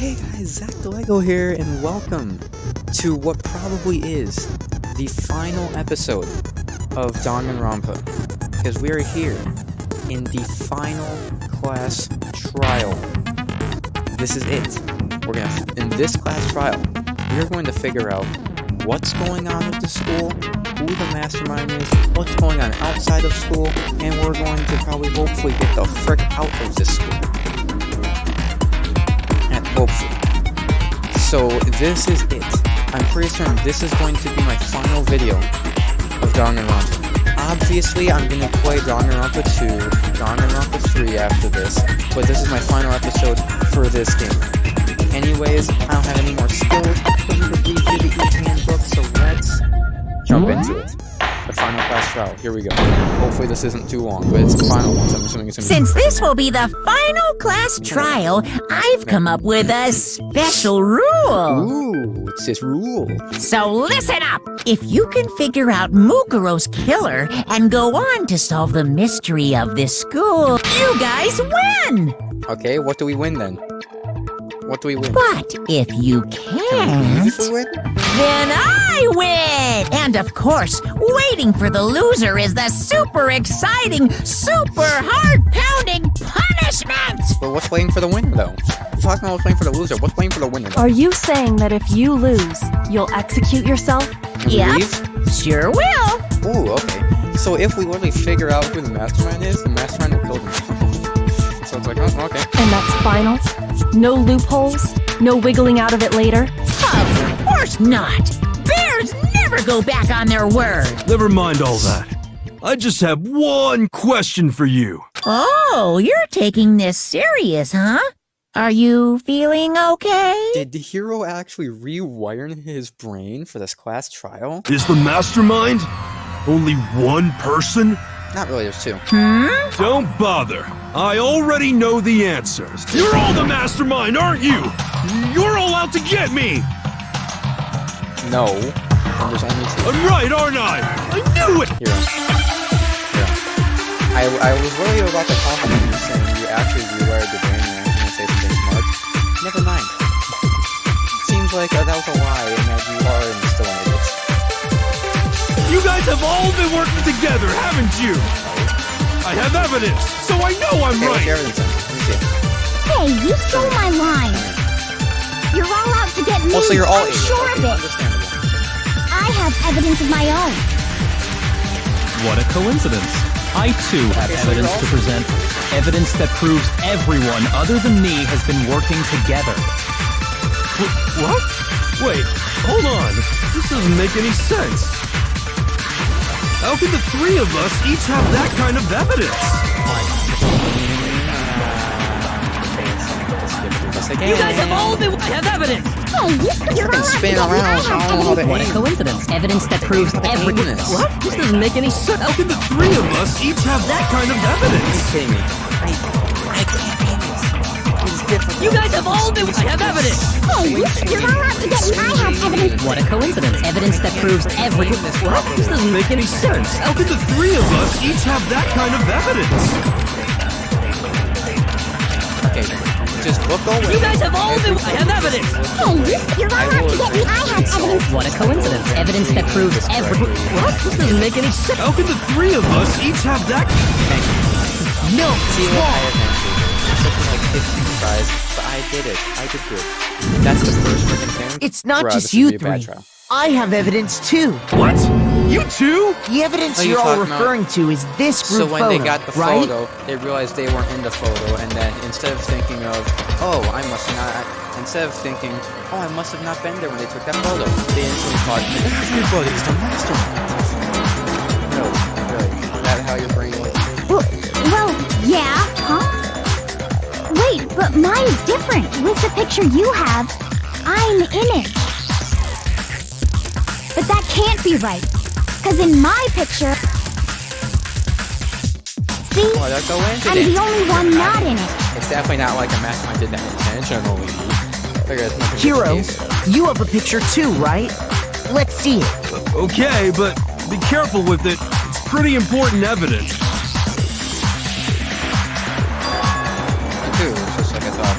Hey guys, Zach the Lego here, and welcome to what probably is the final episode of Danganronpa, because we are here in the final class trial. This is it. In this class trial, we are going to figure out what's going on at the school, who the mastermind is, what's going on outside of school, and we're going to probably hopefully get the frick out of this school. Hopefully. So this is it. I'm pretty certain this is going to be my final video of Danganronpa. Obviously, I'm going to play Danganronpa 2, Danganronpa 3 after this, but this is my final episode for this game. Anyways, I don't have any more skills. I need to read the e-handbook, so let's jump into it. The final class trial. Here we go. Hopefully this isn't too long, but it's the final one, so I'm assuming it's going to be... Since this will be the final class trial, I've come up with a special rule. Ooh, what's this rule? So listen up! If you can figure out Mukuro's killer and go on to solve the mystery of this school, you guys win! Okay, what do we win then? What do we win? But if you can't, then I win! And of course, waiting for the loser is the super exciting, super heart-pounding punishment! But what's waiting for the winner, though? We're talking about what's waiting for the loser. What's waiting for the winner? Are you saying that if you lose, you'll execute yourself? Yep, sure will. Ooh, okay. So if we literally figure out who the mastermind is, the mastermind will kill himself. So it's like, oh, okay. And that's final? No loopholes? No wiggling out of it later? Of course not! Bears never go back on their word! Never mind all that. I just have one question for you. Oh, you're taking this serious, huh? Are you feeling okay? Did the hero actually rewire his brain for this class trial? Is the mastermind only one person? Not really, there's two. Don't bother. I already know the answers. You're all the mastermind, aren't you? You're all out to get me! No. And there's only two. I'm right, aren't I? I knew it! Hero. I was really about to compliment you saying you actually rewired the brain and you're going to say something smart. Never mind. Seems like that was a lie and that you are still an idiot. You guys have all been working together, haven't you? I have evidence, so I know I'm right. Let me see. Hey, you stole my line. You're all out to get me. Also, you're all I'm sure of it. Understandable. I have evidence of my own. What a coincidence. I too have evidence to present. Evidence that proves everyone other than me has been working together. What? Wait, hold on. This doesn't make any sense. How can the three of us each have that kind of evidence? You guys have all been... I have evidence! Hey, you're all out to Spin get me. around, I so I have don't know how to evidence. What a coincidence. Evidence that proves everyone... What? This doesn't make any sense. How can the three of us each have that kind of evidence? Are you kidding me? I can't do this. It's different. You guys have all been... I have evidence! Hey, you're all out to get me. I have evidence. What a coincidence. Evidence that proves everyone... What? This doesn't make any sense. How can the three of us each have that kind of evidence? Okay, just look away. You guys have all been... I have evidence! Hey, you're all out to get me. I have evidence. What a coincidence. Evidence that proves everyone... What? This doesn't make any sense. How can the three of us each have that... Thank you. No, See what I have answered. It took me like 15 tries, but I did it. I did good. That's the first freaking thing. It's not Bruh, just this would you be a bad three. trial. I have evidence too. What? You too? The evidence What are you you're all talking about? referring to is this So group when photo, they got the right? photo, they realized they weren't in the photo, and then instead of thinking of, oh, I must not, instead of thinking, oh, I must have not been there when they took that photo, they instantly thought, everybody's the mastermind. No, really. Is that how your brain works? Well, yeah, huh? Wait, but mine's different. With the picture you have, I'm in it. But that can't be right. Because in my picture... See? Well, that's a I'm coincidence. the only one not in it. It's definitely not like a mastermind did that intentionally. I figure it's not Hero, the case. you have a picture too, right? Let's see it. Okay, but be careful with it. It's pretty important evidence. Me too, it's just like I thought.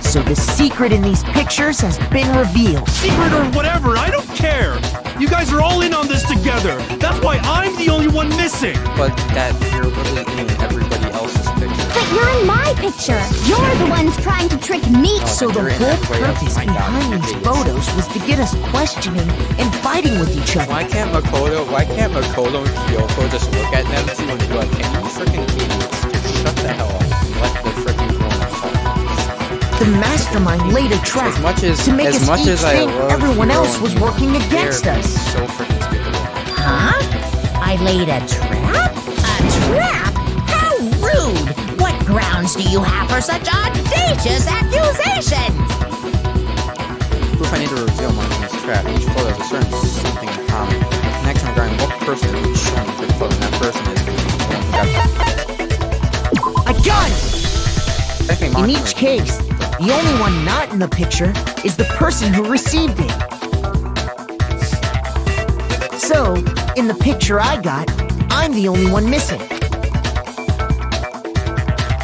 So the secret in these pictures has been revealed. Secret or whatever, I don't care. You guys are all in on this together. That's why I'm the only one missing. But that you're really in everybody else's picture. But you're in my picture. You're the ones trying to trick me. So the whole purpose behind these photos was to get us questioning and fighting with each other. Why can't Makoto and Kyoko just look at them two and be like, hey, you freaking idiots, just shut the hell up and let the freaking grown-ups talk. The mastermind laid a trap As much as to make us each as I think love everyone Hiro else and was working against they're us. So freaking skippable. Huh? I laid a trap? A trap? How rude! What grounds do you have for such audacious accusations? Proof I need to reveal Monokuma trap. Each photo has a certain something in common. Connection regarding what person is shown to the photo, and that person is the one who got I got it! Technically, In Monokuma each case, the only one not in the picture is the person who received it. So, in the picture I got, I'm the only one missing.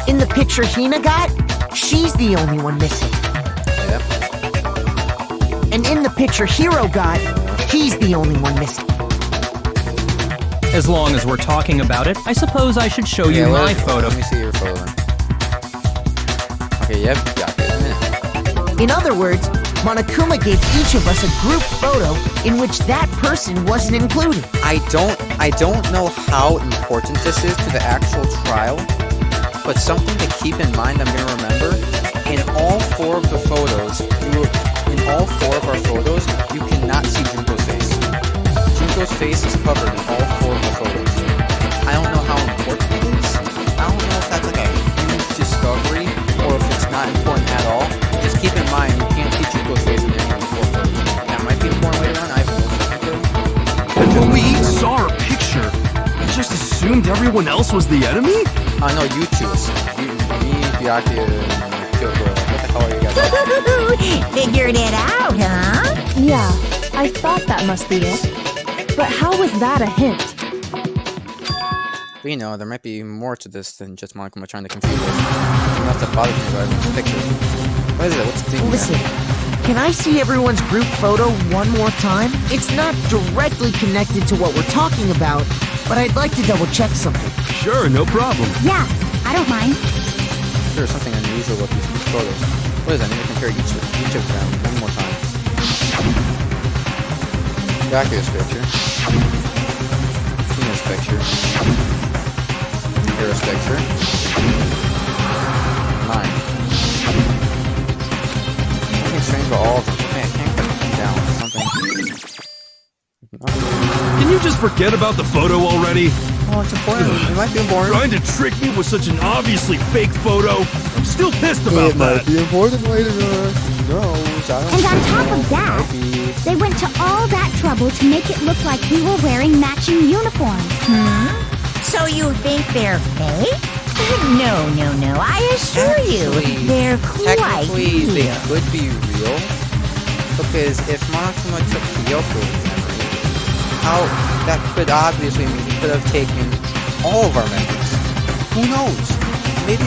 In the picture Hina got, she's the only one missing. Yeah. And in the picture Hiro got, he's the only one missing. As long as we're talking about it, I suppose I should show you my photo. Let me see your photo then. Okay, yep, got it. In other words, Monokuma gave each of us a group photo in which that person wasn't included. I don't know how important this is to the actual trial, but something to keep in mind I'm gonna remember. In all four of our photos, you cannot see Junko's face. Junko's face is covered in all four of the photos. I don't know how important it is. I don't know if that's like a huge discovery or if it's not important at all. Just keep in mind you can't see Junko's face in any of the four photos. That might be important later on. I have no second clue. When we each saw our picture, you just assumed everyone else was the enemy? No, you two. Me, Byakuya, and Kyoko. What the hell are you guys doing? Figured it out, huh? Yeah, I thought that must be it. But how was that a hint? But you know, there might be more to this than just Monokuma trying to confuse us. Enough to bother me about the picture. What is it? What's the thing? Listen, can I see everyone's group photo one more time? It's not directly connected to what we're talking about, but I'd like to double check something. Sure, no problem. Yeah, I don't mind. There's something unusual about these photos. What is that? I need to compare each of them one more time. Byakuya's picture. Hina's picture. Hero's picture. Mine. Something strange about all of them. Something I can't put down. Something. Can you just forget about the photo already? Oh, it's important. It might be important. Trying to trick me with such an obviously fake photo? I'm still pissed about that. be important later on. No, And on top of that, they went to all that trouble to make it look like we were wearing matching uniforms. So you think they're fake? No, I assure you, they're quite technically, they real. could be real. Because if Monokuma took Kyoko's memory, how that could obviously mean he could have taken all of our memories. Who knows? Maybe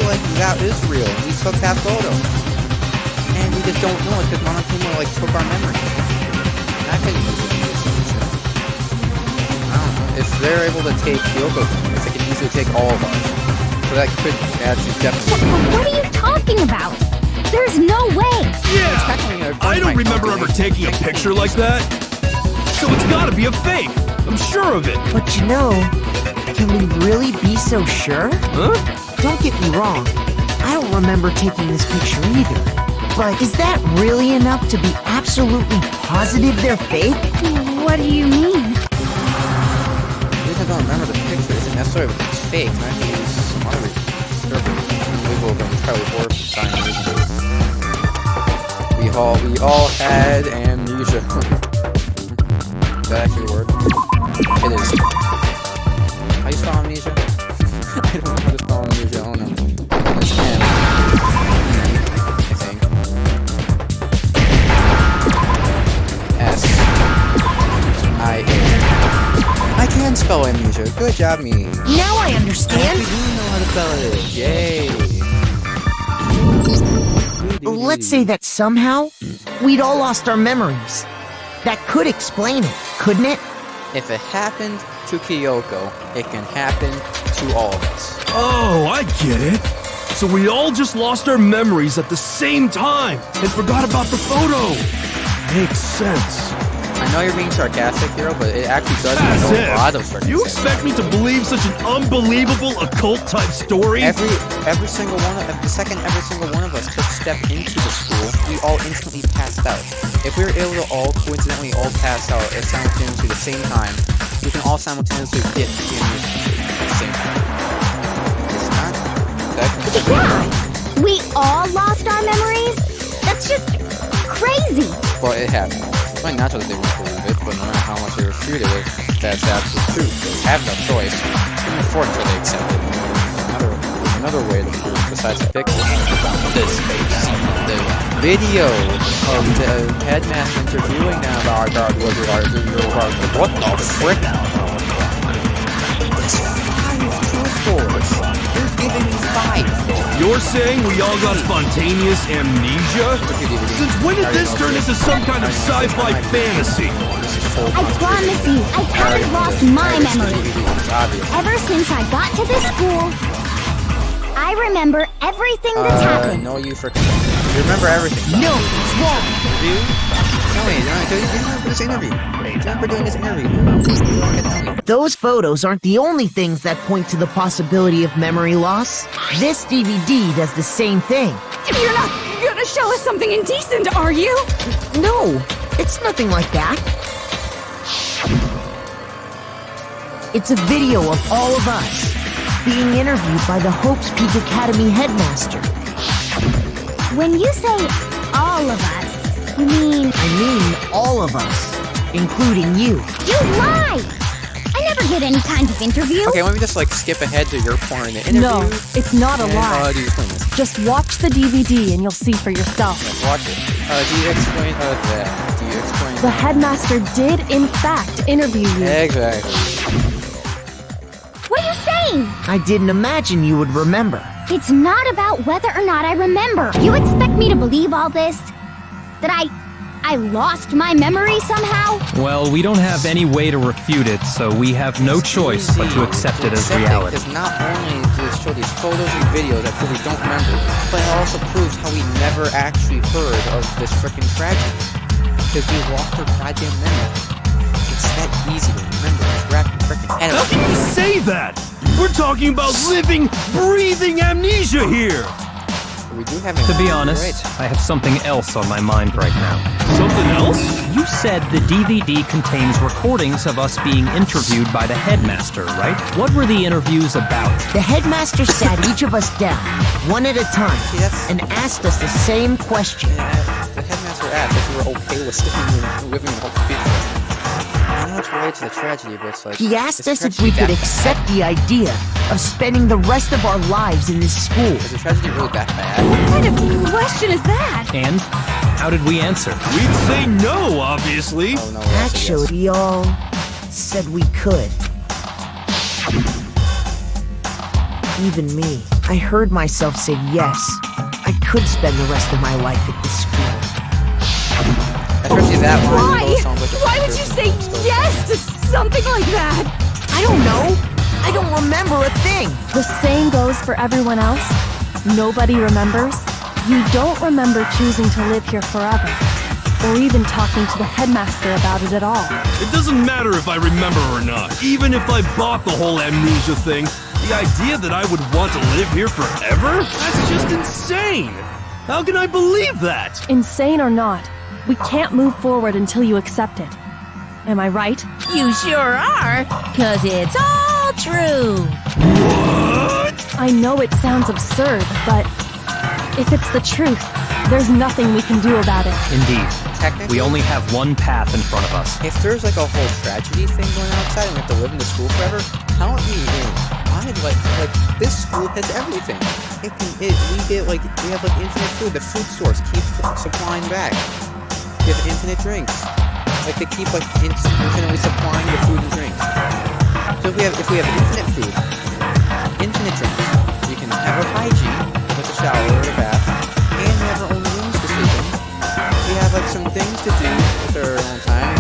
like that is real. And we took that photo, and we just don't know it because Monokuma like took our memories. That could easily be a solution. I don't know. If they're able to take Kyoko's memories, they can easily take all of ours. So that could actually definitely. What are you talking about? There's no way. Yeah! I don't remember ever taking a picture like that. So it's gotta be a fake. I'm sure of it. But you know, can we really be so sure? Huh? Don't get me wrong, I don't remember taking this picture either. But is that really enough to be absolutely positive they're fake? What do you mean? The reason I don't remember the picture isn't necessarily because it's fake. It might be some other reason. Unbelievable, but entirely horrifying reason. We all had amnesia. Does that actually work? It is. How you spell amnesia? I don't know how to spell amnesia. Oh no. It's M. I think. S-I-A. I can spell amnesia. Good job, me. Now I understand. We do know how to spell it. Yay. let's say that somehow we'd all lost our memories. That could explain it, couldn't it? If it happened to Kyoko, it can happen to all of us. Oh, I get it. So we all just lost our memories at the same time and forgot about the photo. Makes sense. I know you're being sarcastic, Hero, but it actually does That's make it. a lot of sarcasm. You expect me to believe such an unbelievable occult-type story? Every single one of the second every single one of us took step into the school, we all instantly passed out. If we were able to all coincidentally all pass out at simultaneously the same time, we can all simultaneously get the music at the same time. It's not that Yeah! We all lost our memories? That's just crazy! Well, it happened. It's not natural that they won't believe it, but no matter how much they refute it, that's absolute truth. They have no choice. It's been afford until they accept it. There's another way to prove besides the picture. The video of the headmaster interviewing them about what the frick? It's 5 truthfuls. You're giving me 5. You're saying we all got spontaneous amnesia? Since when did this turn into some kind of sci-fi fantasy? I promise you, I haven't lost my memory. Ever since I got to this school, I remember everything that's happened. No, you remember everything. No, it's wrong. You? Tell me, you remember this interview. We're doing this interview. Those photos aren't the only things that point to the possibility of memory loss. This DVD does the same thing. You're not gonna show us something indecent, are you? No, it's nothing like that. It's a video of all of us being interviewed by the Hopes Peak Academy headmaster. When you say all of us, you mean... I mean all of us, including you. You lie! I never get any kind of interview. Okay, let me just skip ahead to your point in the interview. No, it's not a lie. Do you explain this? Just watch the DVD and you'll see for yourself. Yes, watch it. Do you explain that? Do you explain The headmaster did, in fact, interview you. Exactly. What are you saying? I didn't imagine you would remember. It's not about whether or not I remember. You expect me to believe all this? That I lost my memory somehow? Well, we don't have any way to refute it, so we have no choice but to accept it as reality. Because not only does it show these photos and videos that we don't remember, but it also proves how we never actually heard of this frickin' tragedy. Because we lost our goddamn memory. It's that easy to remember. It's wrapped in frickin' head. How can you say that? We're talking about living, breathing amnesia here! We do have To be honest, I have something else on my mind right now. Something else? You said the DVD contains recordings of us being interviewed by the headmaster, right? What were the interviews about? The headmaster sat each of us down, one at a time, and asked us the same question. The headmaster asked if we were okay with living in Hope's Peak. I know it's related to the tragedy, but it's He asked us if we could accept the idea of spending the rest of our lives in this school. Is the tragedy really that bad? What kind of question is that? And how did we answer? We'd say no, obviously. Oh, no, Actually, we all said we could. Even me. I heard myself say yes. I could spend the rest of my life at this school. Especially that line. Why would you say yes to something like that? I don't know. I don't remember a thing. The same goes for everyone else. Nobody remembers. You don't remember choosing to live here forever, or even talking to the headmaster about it at all. It doesn't matter if I remember or not. Even if I bought the whole amnesia thing, the idea that I would want to live here forever? That's just insane! How can I believe that? Insane or not, we can't move forward until you accept it. Am I right? You sure are, 'cause it's all true. What? I know it sounds absurd, but if it's the truth, there's nothing we can do about it. Indeed. Technically, We only have one path in front of us. if there's a whole tragedy thing going on outside and we have to live in the school forever, count me in. This school has everything. We have infinite food. The food stores keep supplying back. We have infinite drinks. They keep infinitely supplying the food and drinks. So if we have infinite food, infinite drinks, we can have our hygiene with a shower or a bath, and we have our own room. things to do with their own time.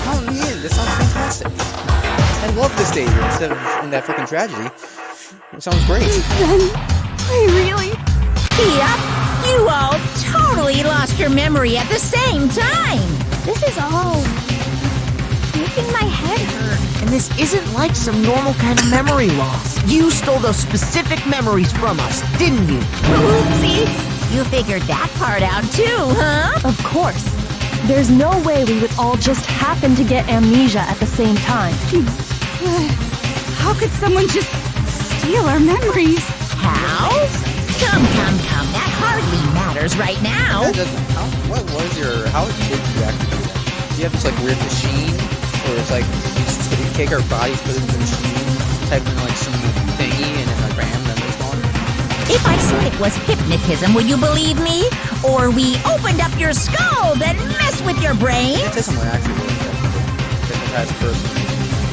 Oh man, this sounds fantastic. I love this day here instead of in that freaking tragedy. It sounds great. Then, I really... Yep, you all totally lost your memory at the same time. This is all making my head hurt. And this isn't like some normal kind of memory loss. You stole those specific memories from us, didn't you? Oopsie. You figured that part out too, huh? Of course. There's no way we would all just happen to get amnesia at the same time. How could someone just steal our memories? How? Come. That hardly matters right now. That doesn't. How did you actually do that? Do you have this like weird machine, or it's like you take our bodies, put it in the machine, type in like some thingy, and then like bam, memory's gone? If I said it was hypnotism, would you believe me? Or we opened up your skull and messed with your brain? Hypnotism would actually work. Hypnotize a person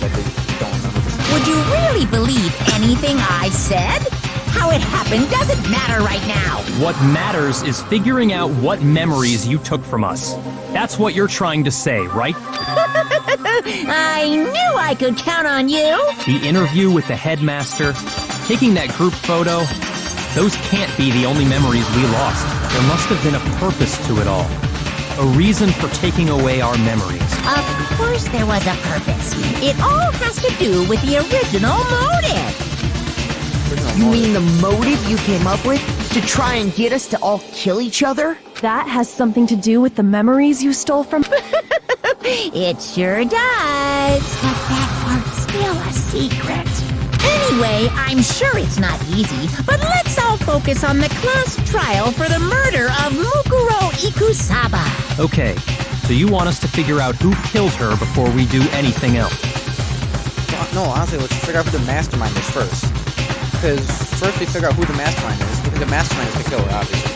that they don't remember. Would you really believe anything I said? How it happened doesn't matter right now. What matters is figuring out what memories you took from us. That's what you're trying to say, right? I knew I could count on you. The interview with the headmaster, taking that group photo, those can't be the only memories we lost. There must have been a purpose to it all. A reason for taking away our memories. Of course there was a purpose. It all has to do with the original motive. You mean the motive you came up with? To try and get us to all kill each other? That has something to do with the memories you stole from... It sure does. But that part's still a secret. Anyway, I'm sure it's not easy, but let's all focus on the class trial for the murder of Mukuro Ikusaba. Okay, so you want us to figure out who killed her before we do anything else? No, honestly, let's figure out who the mastermind is first. Because first we figure out who the mastermind is, because the mastermind is the killer, obviously.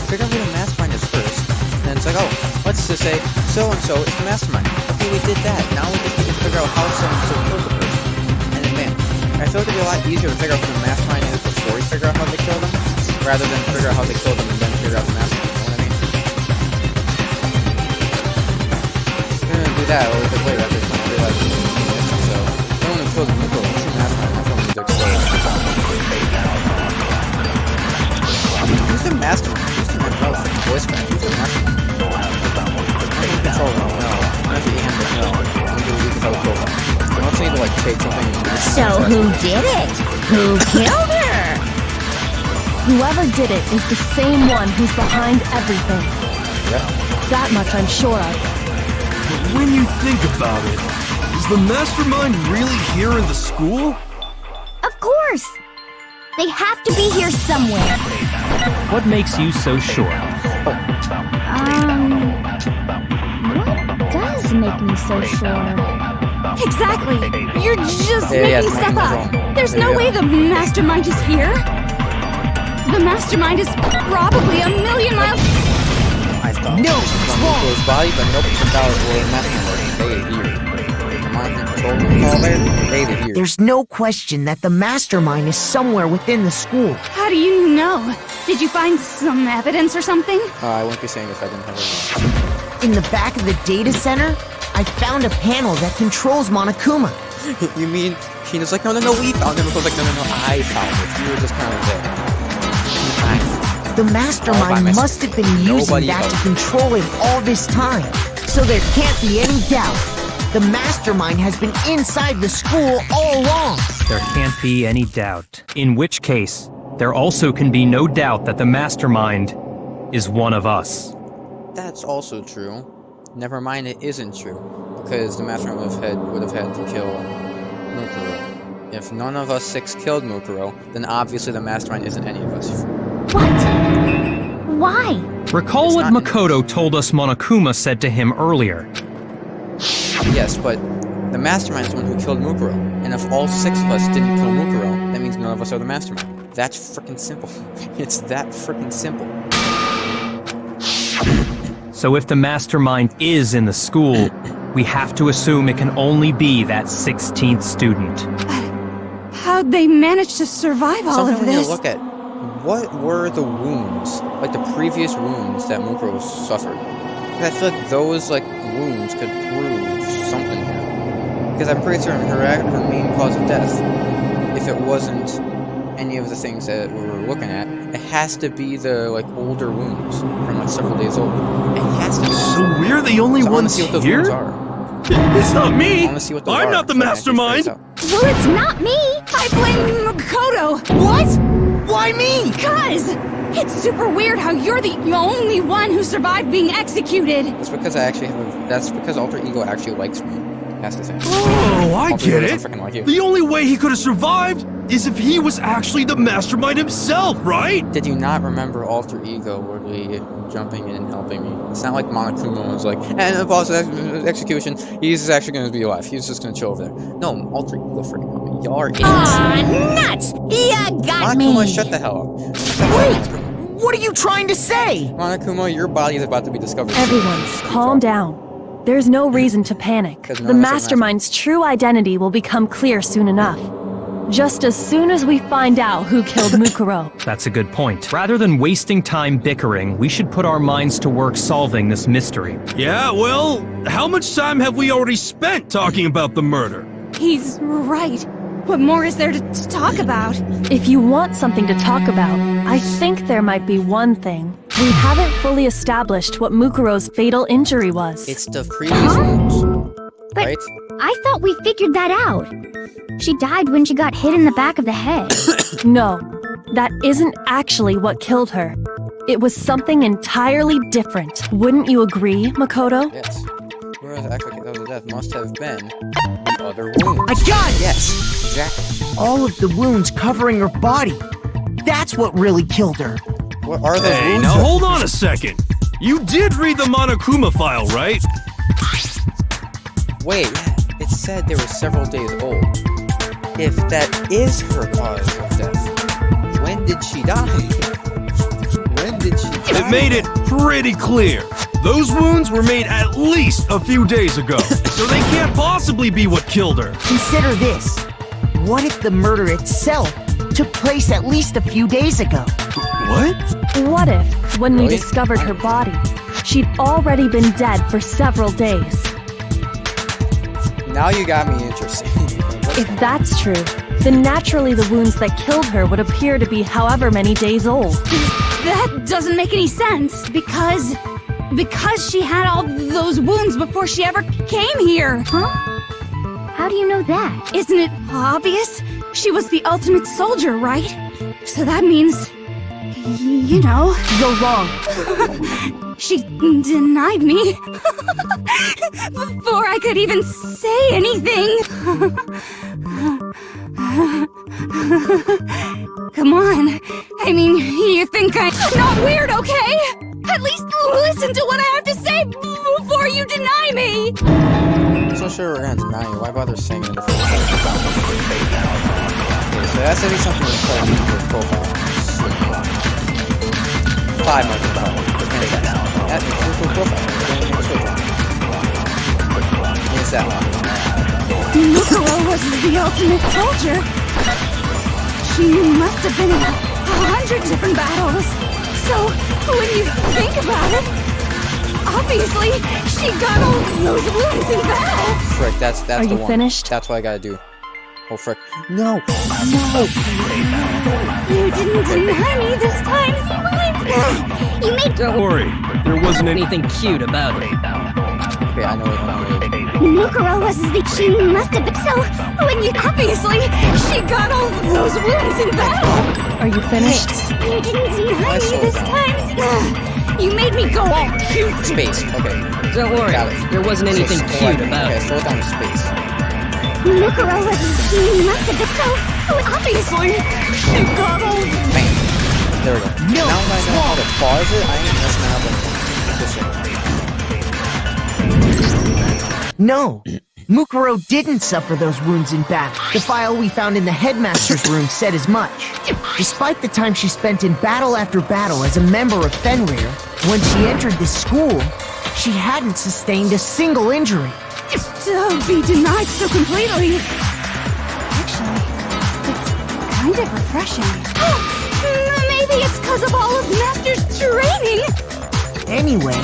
Figure out who the mastermind is first, and then it's like, oh, let's just say so-and-so is the mastermind. Okay, we did that. Now we just need to figure out how so-and-so killed the person. And then, man, I feel like it'd be a lot easier to figure out who the mastermind is before we figure out how they killed them, rather than figure out how they killed them and then figure out the mastermind. You know what I mean? If we're gonna do that, or we could wait after we realize so we only killed the Mukuro, who's the mastermind? That's what we need to explore. Who's the mastermind? Who's the voice crack? Who's the mastermind? Control room, no. Not the hand, no. I'm gonna leave without a profile. I also need to like take something and So who did it? Who killed her? Whoever did it is the same one who's behind everything. Yep. That much I'm sure of. But when you think about it, is the mastermind really here in the school? Of course! They have to be here somewhere. What makes you so sure? What does make me so sure? Exactly! You're just Yeah, making stuff making up. this wrong. There's There no you way go. the mastermind is here. The mastermind is probably a million miles... I thought No, it was it's on wrong. Mukuro's body, but nope, it turned out it was a mastermind. They here. Command and control room all there, they here. There's no question that the mastermind is somewhere within the school. How do you know? Did you find some evidence or something? I wouldn't be saying if I didn't have it. In the back of the data center, I found a panel that controls Monokuma. You mean Sheena's like, no, we found him. Mikuro's like, no, I found it. You were just kind of there. The mastermind myself. must have been using Nobody that else. to control him all this time. So there can't be any doubt. The mastermind has been inside the school all along. There can't be any doubt. In which case, there also can be no doubt that the mastermind is one of us. That's also true. Never mind, it isn't true. Because the mastermind would have had to kill Mukuro. If none of us 6 killed Mukuro, then obviously the mastermind isn't any of us. What? Why? Recall It's what not- Makoto told us Monokuma said to him earlier. Yes, but the mastermind is the one who killed Mukuro. And if all 6 of us didn't kill Mukuro, that means none of us are the mastermind. That's freaking simple. It's that freaking simple. So if the mastermind is in the school, we have to assume it can only be that 16th student. How'd they manage to survive all Something of we need this? to look at. what were the wounds, like the previous wounds that Mukuro suffered? I feel like those wounds could prove something here. Because I'm pretty certain her main cause of death, if it wasn't any of the things that we were looking at, it has to be the older wounds from several days old. It has to be. So we're the only ones see what those here? wounds are. It's not me! I'm not the mastermind! Well, it's not me. I blame Makoto. What? Why me? Cuz it's super weird how you're the only one who survived being executed. That's because that's because Alter Ego actually likes me. That's the thing. Oh, I Alter get Ego it! doesn't freaking like you. The only way he could have survived is if he was actually the mastermind himself, right? Did you not remember Alter Ego literally jumping in and helping me? It's not like Monokuma was like, and the boss execution, he's actually going to be alive. He's just going to chill over there. No, Alter Ego freaking helped me. Y'all are idiots. Aw, nuts! You got Monokuma, me! shut the hell up. Wait! What are you trying to say? Monokuma, your body is about to be discovered. Everyone, calm down. There's no reason to panic. The mastermind's true identity will become clear soon enough. Just as soon as we find out who killed Mukuro. That's a good point. Rather than wasting time bickering, we should put our minds to work solving this mystery. Yeah, well, how much time have we already spent talking about the murder? He's right. What more is there to talk about? If you want something to talk about, I think there might be one thing. We haven't fully established what Mukuro's fatal injury was. It's the previous wounds, But right? I thought we figured that out. She died when she got hit in the back of the head. No, that isn't actually what killed her. It was something entirely different. Wouldn't you agree, Makoto? Yes. Whereas actually cause of death must have been the other wounds. I got it! Yes, exactly. All of the wounds covering her body. That's what really killed her. What are those Hey, wounds? now hold on a second. You did read the Monokuma file, right? Wait, it said they were several days old. If that is her cause of death, when did she die? When did she die? It made it pretty clear. Those wounds were made at least a few days ago, so they can't possibly be what killed her. Consider this. What if the murder itself took place at least a few days ago? What? What if, when we Really? discovered her body, she'd already been dead for several days? Now you got me interested. If that's true, then naturally the wounds that killed her would appear to be however many days old. That doesn't make any sense because she had all those wounds before she ever came here. Huh? How do you know that? Isn't it obvious? She was the ultimate soldier, right? So that means, you know, You're wrong. she denied me before I could even say anything. Come on. I mean, you think I'm not weird, okay? At least listen to what I have to say before you deny me. I'm so sure we're gonna deny you. Why bother saying it in the first place? Okay, so that's gonna be something to play in your profile. 5 months ago. That's your profile. It's that one. Mukuro was the ultimate soldier. She must have been in 100 different battles. So, when you think about it, obviously, she got all those wounds in battle. Frick, that's Are the you one. finished? That's what I gotta do. Oh frick. No! No! You didn't deny me this time, Siblings. You made Don't worry, there wasn't anything cute about it. Okay, I know what it is. Mukuro was the she must have been so when you Obviously, she got all those wounds in battle. Are you finished? you didn't deny me this time. You made me go all cute. Space, okay. Don't worry, Got it. there wasn't anything So, cute about okay, it. slow it down to space. Mukuro was she must have been so Obviously, she got all. Bam. There we go. No, Now that I know how to pause it, I ain't messing up with this shit. No. Mukuro didn't suffer those wounds in battle. The file we found in the headmaster's room said as much. Despite the time she spent in battle after battle as a member of Fenrir, when she entered this school, she hadn't sustained a single injury. To be denied so completely. Actually, it's kind of refreshing. Maybe Maybe it's because of all of Master's training. Anyway,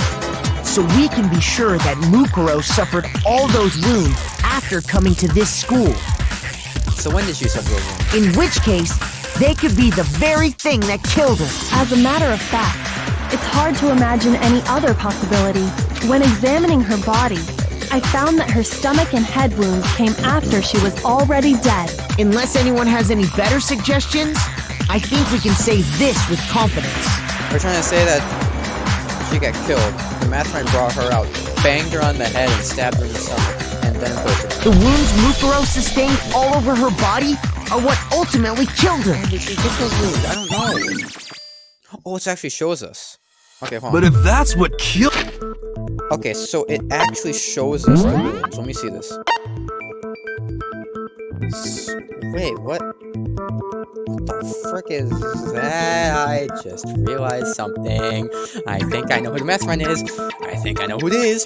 so we can be sure that Mukuro suffered all those wounds after coming to this school. So when did she suffer those wounds? In which case, they could be the very thing that killed her. As a matter of fact, it's hard to imagine any other possibility. When examining her body, I found that her stomach and head wounds came after she was already dead. Unless anyone has any better suggestions, I think we can say this with confidence. We're trying to say that she got killed. The mastermind brought her out, banged her on the head, and stabbed her in the stomach, and then pushed her. The wounds Mukuro sustained all over her body are what ultimately killed her. Did she get those wounds? I don't know. Oh, it actually shows us. Okay, hold on. But if that's what killed... Okay, so it actually shows us the wounds. Let me see this. Wait, what? What the frick is that? I just realized something. I think I know who the mastermind is. I think I know who it is.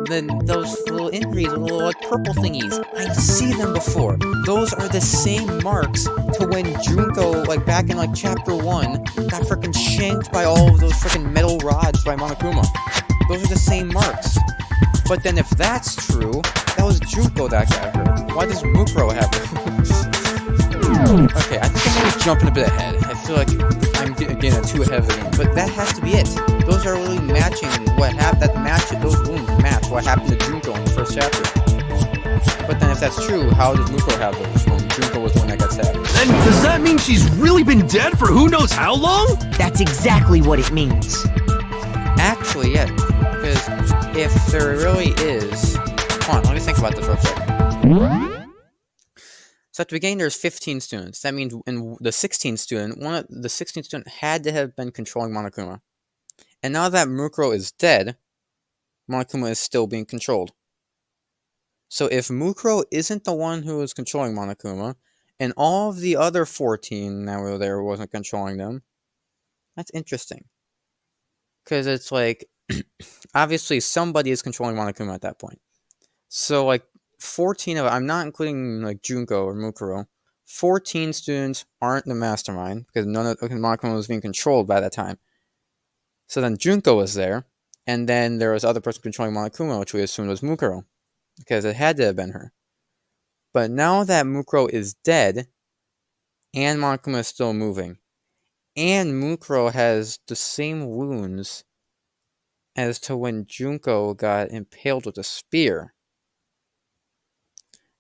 Then those little injuries, little like purple thingies, I see them before. Those are the same marks to when Junko, like back in like chapter 1, got frickin' shanked by all of those frickin' metal rods by Monokuma. Those are the same marks. But then if that's true, that was Junko that got hurt. Why does Mukuro have it? Okay, I think I'm always jumping a bit ahead. I feel like I'm getting too ahead of the game, but that has to be it. Those are really matching what happened. Those wounds match what happened to Junko in the first chapter. But then if that's true, how does Mukuro have those when Junko was the one that got stabbed? And does that mean she's really been dead for who knows how long? That's exactly what it means. Actually, yeah. Because if there really is... Hold on, let me think about this real quick. So at the beginning, there's 15 students. That means in the 16th student, the 16th student had to have been controlling Monokuma. And now that Mukuro is dead, Monokuma is still being controlled. So if Mukuro isn't the one who was controlling Monokuma, and all of the other 14 that were there wasn't controlling them, that's interesting. Because it's like, obviously somebody is controlling Monokuma at that point. So like, 14 of I'm not including like Junko or Mukuro. 14 students aren't the mastermind because none of Monokuma was being controlled by that time. So then Junko was there, and then there was other person controlling Monokuma, which we assumed was Mukuro, because it had to have been her. But now that Mukuro is dead, and Monokuma is still moving, and Mukuro has the same wounds as to when Junko got impaled with a spear,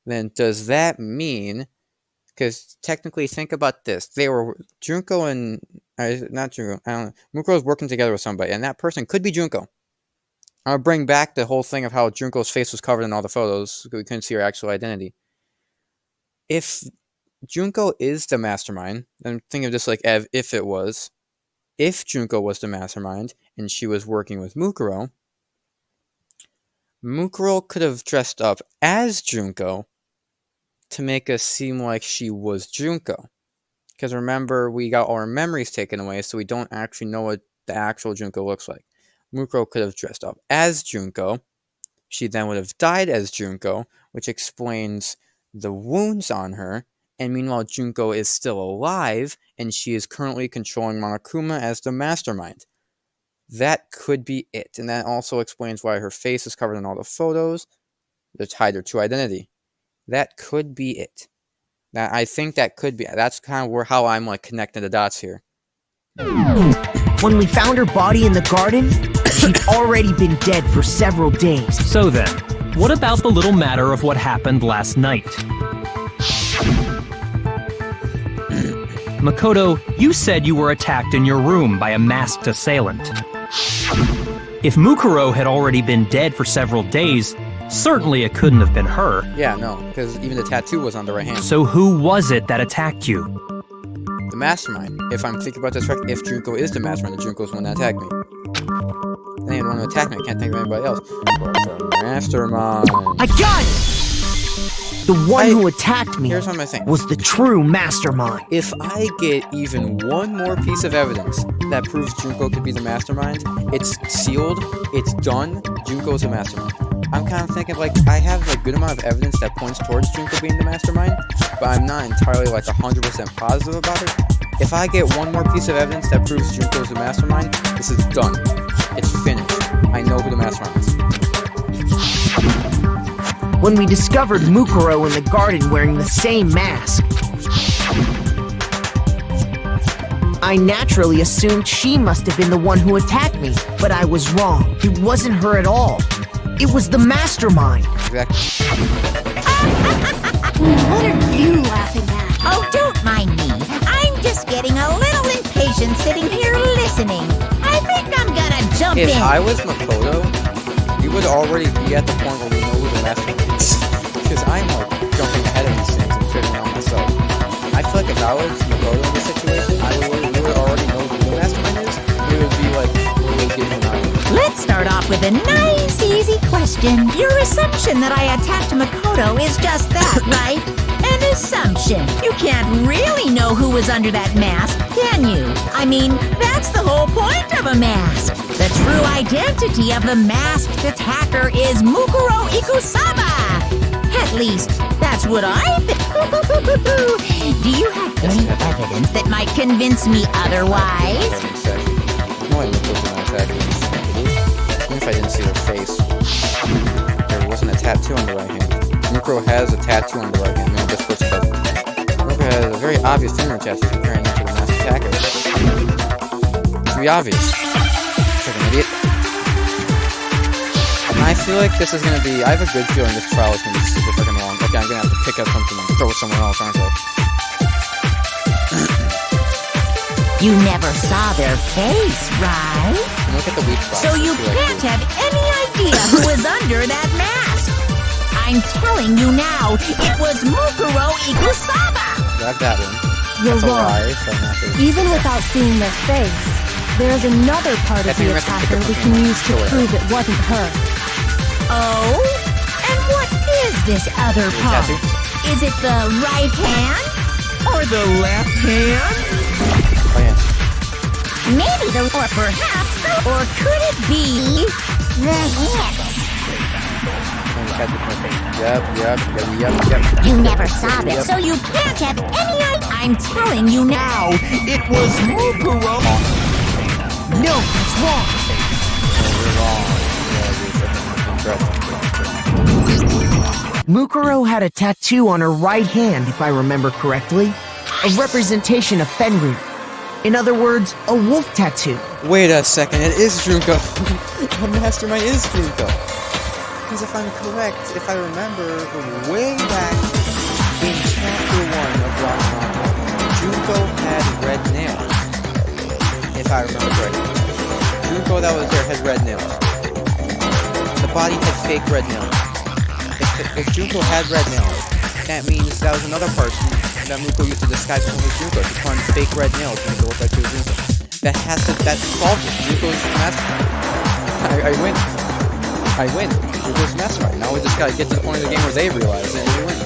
then does that mean, because technically think about this, they were, Junko and, not Junko, I don't know, Mukuro was working together with somebody, and that person could be Junko. I'll bring back the whole thing of how Junko's face was covered in all the photos, we couldn't see her actual identity. If Junko is the mastermind, then think of this like if it was, if Junko was the mastermind, and she was working with Mukuro, Mukuro could have dressed up as Junko to make us seem like she was Junko. Because remember, we got all our memories taken away, so we don't actually know what the actual Junko looks like. Mukuro could have dressed up as Junko. She then would have died as Junko, which explains the wounds on her. And meanwhile, Junko is still alive, and she is currently controlling Monokuma as the mastermind. That could be it. And that also explains why her face is covered in all the photos that hide her true identity. That could be it. Now, I think that could be. That's kind of how I'm like connecting the dots here. When we found her body in the garden, she'd already been dead for several days. So then, what about the little matter of what happened last night? Makoto, you said you were attacked in your room by a masked assailant. If Mukuro had already been dead for several days, certainly it couldn't have been her. Yeah, no, because even the tattoo was on the right hand. So who was it that attacked you? The mastermind. If I'm thinking about this correctly, if Junko is the mastermind, then Junko's the one that attacked me. And they didn't want to attack me, I can't think of anybody else. But the mastermind. I got it! The one who attacked me Here's what I'm saying. was the true mastermind. If I get even one more piece of evidence that proves Junko could be the mastermind, it's sealed, it's done, Junko's the mastermind. I'm kind of thinking, like, I have a good amount of evidence that points towards Junko being the mastermind, but I'm not entirely, like, 100% positive about it. If I get one more piece of evidence that proves Junko's the mastermind, this is done. It's finished. I know who the mastermind is. When we discovered Mukuro in the garden wearing the same mask, I naturally assumed she must have been the one who attacked me, but I was wrong. It wasn't her at all. It was the mastermind. Exactly. What are you laughing at? Oh, don't mind me. I'm just getting a little impatient sitting here listening. I think I'm gonna jump If in. I was Makoto, we would already be at the point where we know who the mastermind is. Because I'm like jumping ahead of these things and figuring out myself. I feel like if I was Makoto in this situation, we would already know who the mastermind is. It would be like Lincoln and I. Let's start off with a nice, easy question. Your assumption that I attacked Makoto is just that, right? An assumption. You can't really know who was under that mask, can you? I mean, that's the whole point of a mask. The true identity of the masked attacker is Mukuro Ikusaba. At least, that's what I think. Do you have any evidence that might convince me otherwise? No way Makoto's gonna attack me. Even if I didn't see her face. There wasn't a tattoo on the right hand. Mukuro has a tattoo on the right hand. Maybe this was because Mukuro has a very obvious finger tattoo comparing it to the masked attacker. It's very obvious. Freaking idiot. And I feel like this is gonna be. I have a good feeling this trial is gonna be super freaking long. Okay, I'm gonna have to pick up something and throw it somewhere else, aren't I? You never saw their face, right? Look at the weak spots. So you can't have any idea who was under that mask. I'm telling you now, it was Mukuro Ikusaba. Grab that one. You're That's a wrong. lie, so I'm not gonna- Even without seeing their face, there's another part of the attacker we can use to prove it wasn't her. Oh? And what is this other part? Tattoo? Is it the right hand? Or the left hand? Oh, yeah. Maybe the, or perhaps, or could it be the hips? Yep. You never saw this, so you can't have any idea. I'm telling you now, it was Mukuro. No, it's wrong. Mukuro had a tattoo on her right hand, if I remember correctly. A representation of Fenrir. In other words, a wolf tattoo. Wait a second, it is Junko. The mastermind is Junko. Because if I'm correct, if I remember way back in chapter 1 of Danganronpa, Junko had red nails. If I remember correctly. Junko that was there had red nails. The body had fake red nails. If Junko had red nails, that means that was another person that Muko used to disguise himself as Junko to put on fake red nails and to look like he was Junko. That solves it. Junko's the mastermind. I win. Junko's the mastermind. Now we just gotta get to the point of the game where they realize it and we win.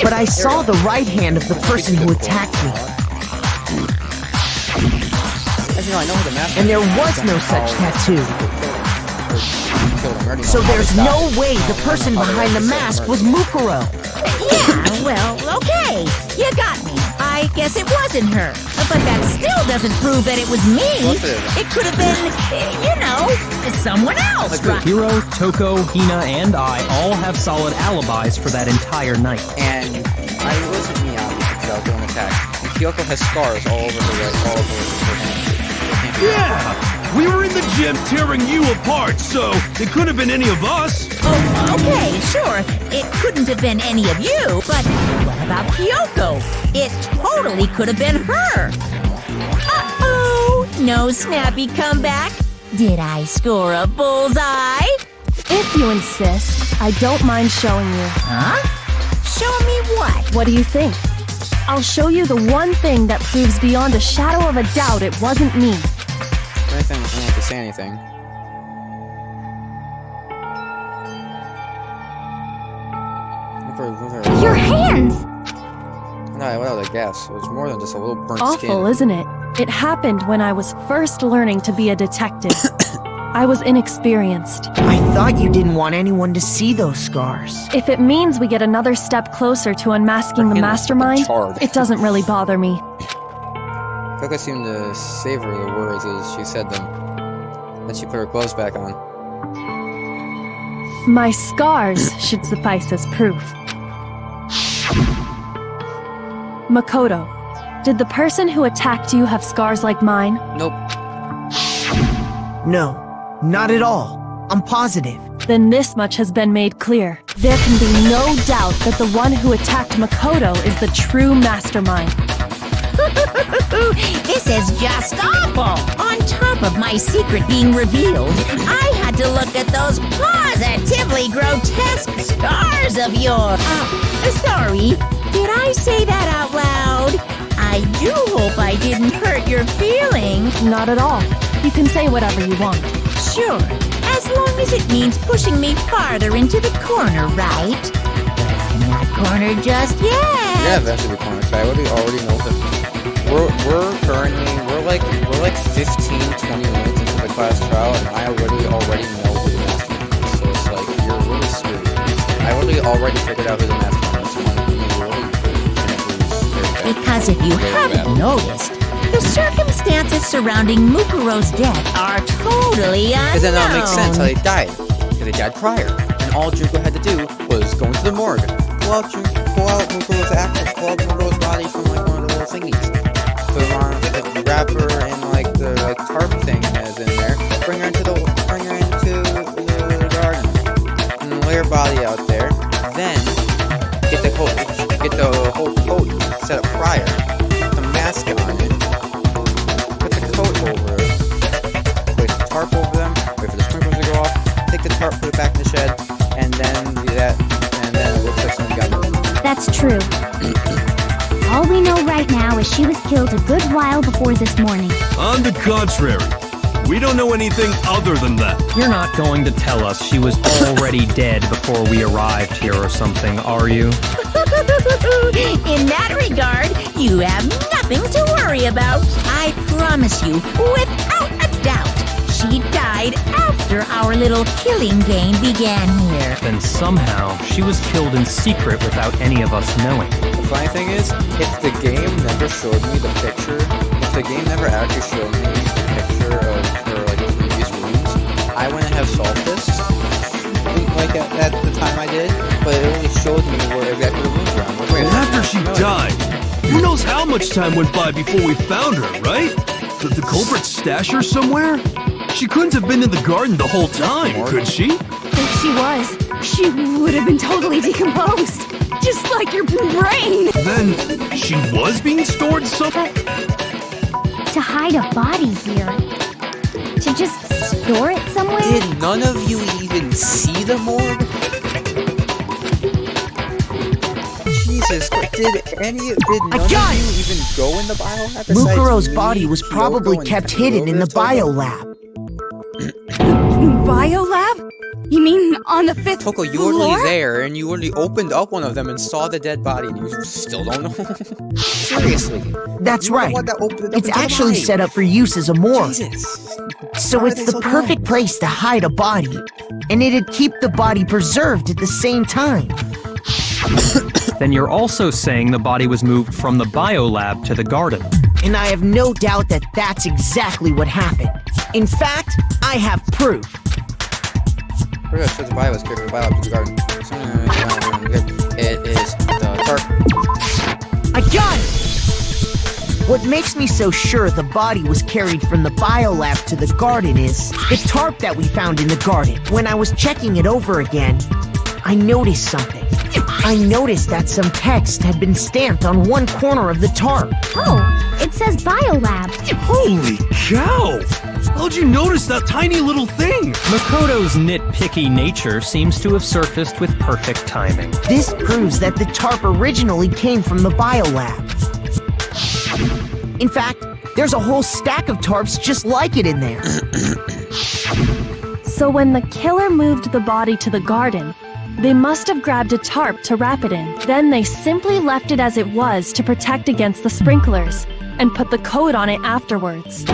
But I saw the right hand of the person who attacked me. As you know, I know who the mastermind And there is. was no such tattoo. So there's no way the person behind the mask was Mukuro. Yeah, well, okay. You got me. I guess it wasn't her. But that still doesn't prove that it was me. It could have been, you know, someone else, right? Hiro, Toko, Hina, and I all have solid alibis for that entire night. And I wasn't me, obviously, because I was doing an attack. And Kyoko has scars all over her right, all over her hand. Yeah! We were in the gym tearing you apart, so it couldn't have been any of us. Oh, okay, sure. It couldn't have been any of you, but what about Kyoko? It totally could have been her. Uh-oh, no snappy comeback. Did I score a bullseye? If you insist, I don't mind showing you. Huh? Show me what? What do you think? I'll show you the one thing that proves beyond a shadow of a doubt it wasn't me. Anything, I don't have to say anything. Your hands! No, what else I guess? It was more than just a little burnt Awful, skin. isn't it? It happened when I was first learning to be a detective. I was inexperienced. I thought you didn't want anyone to see those scars. If it means we get another step closer to unmasking the Freaking mastermind, charred. it doesn't really bother me. Coco seemed to savor the words as she said them. Then she put her gloves back on. My scars should suffice as proof. Makoto, did the person who attacked you have scars like mine? Nope. No, not at all. I'm positive. Then this much has been made clear. There can be no doubt that the one who attacked Makoto is the true mastermind. This is just awful! On top of my secret being revealed, I had to look at those positively grotesque scars of yours. Sorry, did I say that out loud? I do hope I didn't hurt your feelings. Not at all. You can say whatever you want. Sure, as long as it means pushing me farther into the corner, right? But I'm not cornered just yet. Yeah, eventually be cornered. I already know that we're like 15, 20 minutes into the class trial, and I already know who the mastermind is. So it's like you're really screwed. I already figured out who the mastermind is. Because if you haven't noticed, the circumstances surrounding Mukuro's death are totally unknown. Because then that makes sense how they died. Because they died prior. And all Junko had to do was go into the morgue, pull out Mukuro's body from like one of the little thingies. Put her on, like, wrap her in like the tarp thing that is in there. Bring her into the garden and lay her body out there. Then get the whole coat set up prior. Put the mask on it. Put the coat over it. Place the tarp over them. Wait for the sprinklers to go off. Take the tarp, put it back in the shed, and then do that. And then it looks like something got moved. That's true. All we know right now is she was killed a good while before this morning. On the contrary, we don't know anything other than that. You're not going to tell us she was already dead before we arrived here or something, are you? In that regard, you have nothing to worry about. I promise you, without a doubt, she died after our little killing game began here. Then somehow, she was killed in secret without any of us knowing. The funny thing is, if the game never showed me the picture, if the game never actually showed me the picture of her like previous wounds, I wouldn't have solved this. Like at the time I did, but it only showed me where exactly the wounds were. Wait, Well, after she died, who knows how much time went by before we found her, right? Did the culprit stash her somewhere? She couldn't have been in the garden the whole time, could she? If she was, she would have been totally decomposed. Just like your brain. Then she was being stored somewhere? To hide a body here. To just store it somewhere? Did none of you even see the morgue? Jesus, did none of you even go in the biolab? Mukuro's body was probably kept hidden in the biolab. Biolab? You mean on the 5th Toko, you floor? were already there, and you already opened up one of them and saw the dead body, and you still don't know? Seriously. That's You were the right. one that opened it up It's and actually died. set up for use as a morgue. Jesus. So Why are it's they the so perfect dumb? place to hide a body. And it'd keep the body preserved at the same time. Then you're also saying the body was moved from the biolab to the garden. And I have no doubt that that's exactly what happened. In fact, I have proof. We're gonna show the bio was carried to the bio to the garden. It is the tarp. I got it! What makes me so sure the body was carried from the biolab to the garden is the tarp that we found in the garden. When I was checking it over again, I noticed something. I noticed that some text had been stamped on one corner of the tarp. Oh, it says Biolab. Holy cow! How'd you notice that tiny little thing? Makoto's nitpicky nature seems to have surfaced with perfect timing. This proves that the tarp originally came from the biolab. In fact, there's a whole stack of tarps just like it in there. So when the killer moved the body to the garden, they must have grabbed a tarp to wrap it in. Then they simply left it as it was to protect against the sprinklers, and put the coat on it afterwards.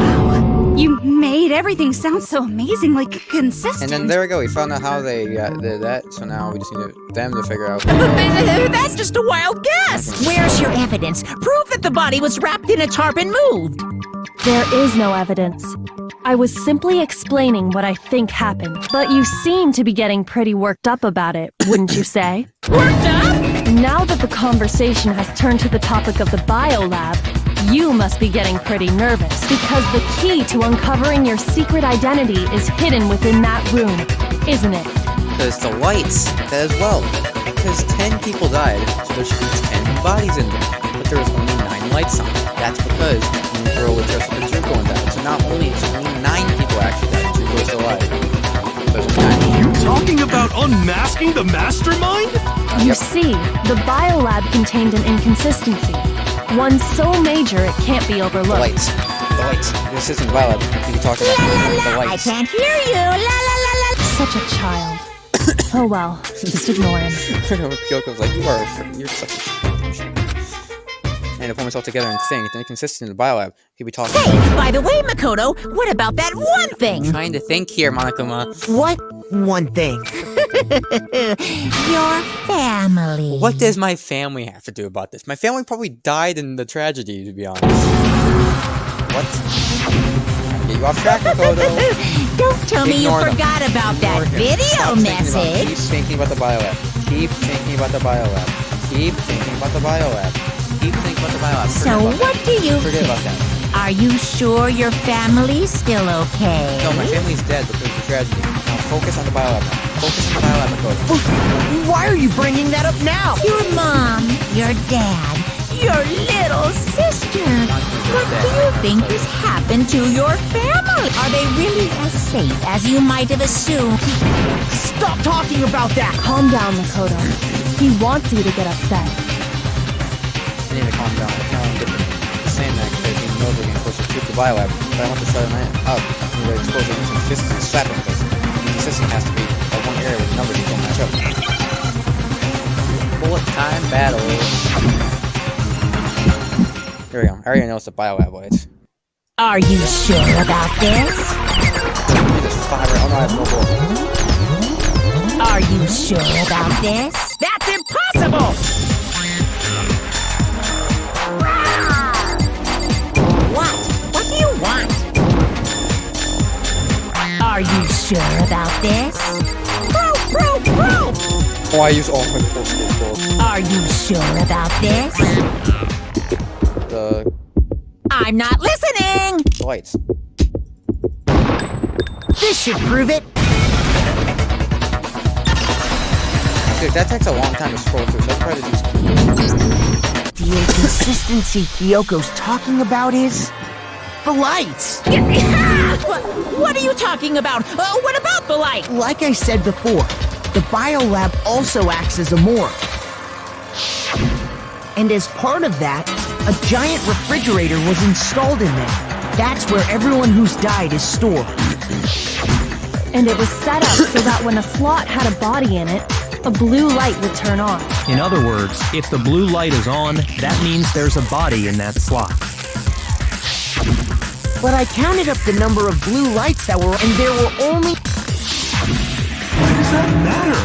You made everything sound so amazingly consistent. And then there we go. We found out how they did that. So now we just need them to figure out. That's just a wild guess. Where's your evidence? Prove that the body was wrapped in a tarp and moved. There is no evidence. I was simply explaining what I think happened, but you seem to be getting pretty worked up about it, wouldn't you say? Worked up? Now that the conversation has turned to the topic of the biolab, you must be getting pretty nervous because the key to uncovering your secret identity is hidden within that room, isn't it? Because the lights, that as well. Because 10 people died, so there should be 10 bodies in there. But there was only 9 lights on. That's because the girl was dressed up as Zuko and died. So not only, so only 9 people actually died. Zuko's still alive. There's 9. You talking about unmasking the mastermind? You see, the biolab contained an inconsistency. One so major it can't be overlooked. The lights. The lights. This isn't biolab. You can talk about the I lights. can't hear you. La la la la. Such a child. Oh well, just ignore him. Kyoko's like, you're such a shit. And to pull myself together and think, the inconsistent in the biolab, he'd be talking Hey, about. by the way, Makoto, what about that one thing? I'm trying to think here, Monokuma. What one thing? Your family. What does my family have to do about this? My family probably died in the tragedy, to be honest. What? Get you off track, Makoto. Don't tell me you Ignore them. forgot about that video Stop message. Keep thinking about the biolab. Keep thinking about the biolab. Keep thinking about the biolab. Keep thinking about the biolab. So what do you Forget think? about that. Are you sure your family's still okay? No, my family's dead because of the tragedy. Now focus on the biolab now. Focus on the biolab, Makoto. Why are you bringing that up now? Your mom, your dad, your little sister. What do you think has happened to your family? Are they really as safe as you might have assumed? Stop talking about that! Calm down, Makoto. He wants you to get upset. I need to calm down. I'm saying that because he knows we're getting closer to the biolab, but I want to shut him up. I'm going to expose the inconsistency and slap him because the inconsistency has to be at one area with numbers that don't match up. Bullet time battle. Here we go. I already know it's the biolab lights. Are you sure about this? You just fire. Oh no, I have no bullet. Are you sure about this? That's impossible! What do you want? Are you sure about this? Bro! Oh, I use all my full school. Are you sure about this? The I'm not listening! lights. This should prove it! Dude, that takes a long time to scroll through, so I'll try to just... The inconsistency Kyoko's talking about is... the lights! What are you talking about? What about the light? Like I said before, the biolab also acts as a morgue. And as part of that, a giant refrigerator was installed in there. That's where everyone who's died is stored. And it was set up so that when a slot had a body in it, a blue light would turn on. In other words, if the blue light is on, that means there's a body in that slot. But I counted up the number of blue lights that were, and there were only... Why does that matter?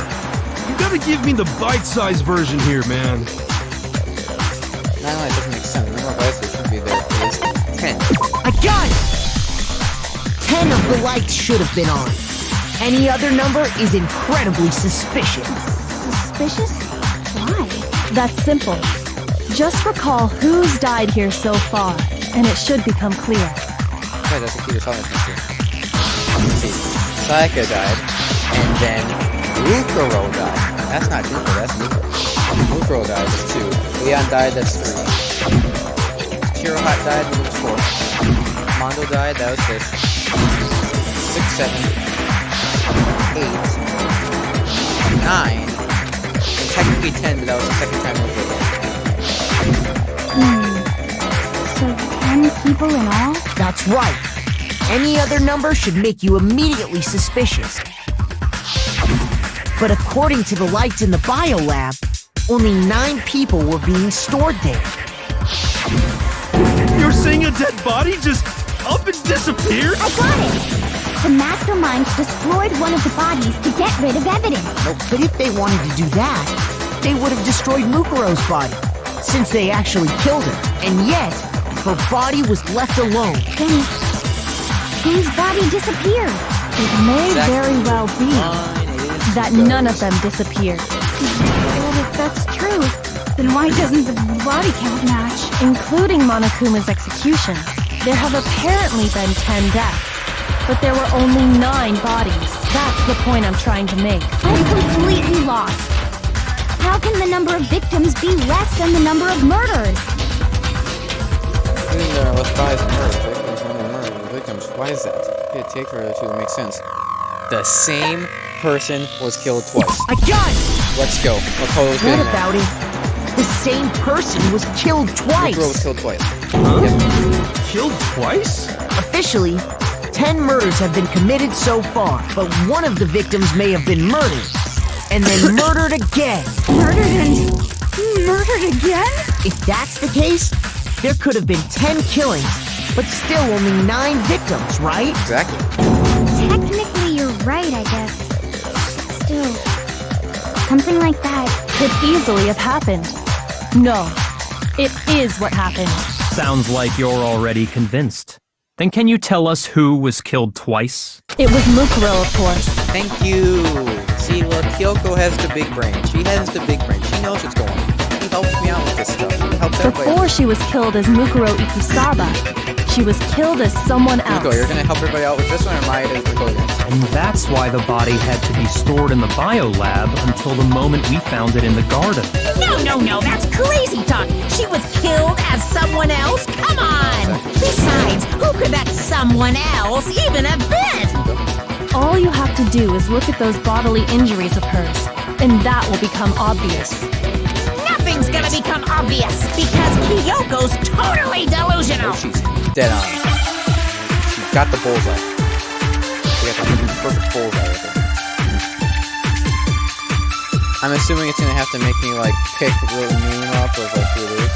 You gotta give me the bite-sized version here, man. No, it doesn't make sense. The number of lights that should be there is 10. I got it! 10 of the lights should have been on. Any other number is incredibly suspicious. Suspicious? Why? That's simple. Just recall who's died here so far, and it should become clear. Okay, that's the key to solving this here. Let's see. Sayaka died, and then Mukuro died. That's not Mukuro, that's Mukuro. Mukuro died, that's 2. Leon died, that's 3. Chirohat died, that was 4. Mondo died, that was 6. 6, 7. 8, 9, and technically 10, but that was the second time we So 10 people in all? That's right. Any other number should make you immediately suspicious. But according to the lights in the biolab, only 9 people were being stored there. You're saying a dead body just up and disappeared? I got it! The masterminds destroyed one of the bodies to get rid of evidence. But if they wanted to do that, they would have destroyed Mukuro's body, since they actually killed her. And yet, her body was left alone. Then, whose body disappeared? It may very well be that none of them disappeared. Well, if that's true, then why doesn't the body count match? Including Monokuma's executions, there have apparently been 10 deaths. But there were only 9 bodies. That's the point I'm trying to make. I'm completely lost. How can the number of victims be less than the number of murders? Let's buy some murder victims. Why is that? It'd take her to make sense. The same person was killed twice. I got it! Let's go. Let's hold What about it? The same person was killed twice. Mukuro was killed twice. Huh? Yep. Killed twice? Officially, 10 murders have been committed so far, but one of the victims may have been murdered. And then murdered again. Murdered and murdered again? If that's the case, there could have been 10 killings, but still only 9 victims, right? Exactly. Technically, you're right, I guess. Still, something like that. Could easily have happened. No, it is what happened. Sounds like you're already convinced. Then can you tell us who was killed twice? It was Mukuro, of course. Thank you. See, look, Kyoko has the big brain. She has the big brain. She knows what's going on. She helps me out with this stuff. She helps everybody Before out. she was killed as Mukuro Ikusaba, she was killed as someone else. Nico, you're gonna help everybody out with this one, or am I to go next? And that's why the body had to be stored in the biolab until the moment we found it in the garden. No, that's crazy talk. She was killed as someone else? Come on! Besides, who could that someone else even have been? All you have to do is look at those bodily injuries of hers, and that will become obvious. Nothing's gonna become obvious because Kyoko's totally delusional. Oh, she's dead on. She's got the bullseye. She got the perfect bullseye with her. I'm assuming it's gonna have to make me like pick the name up of like who it is.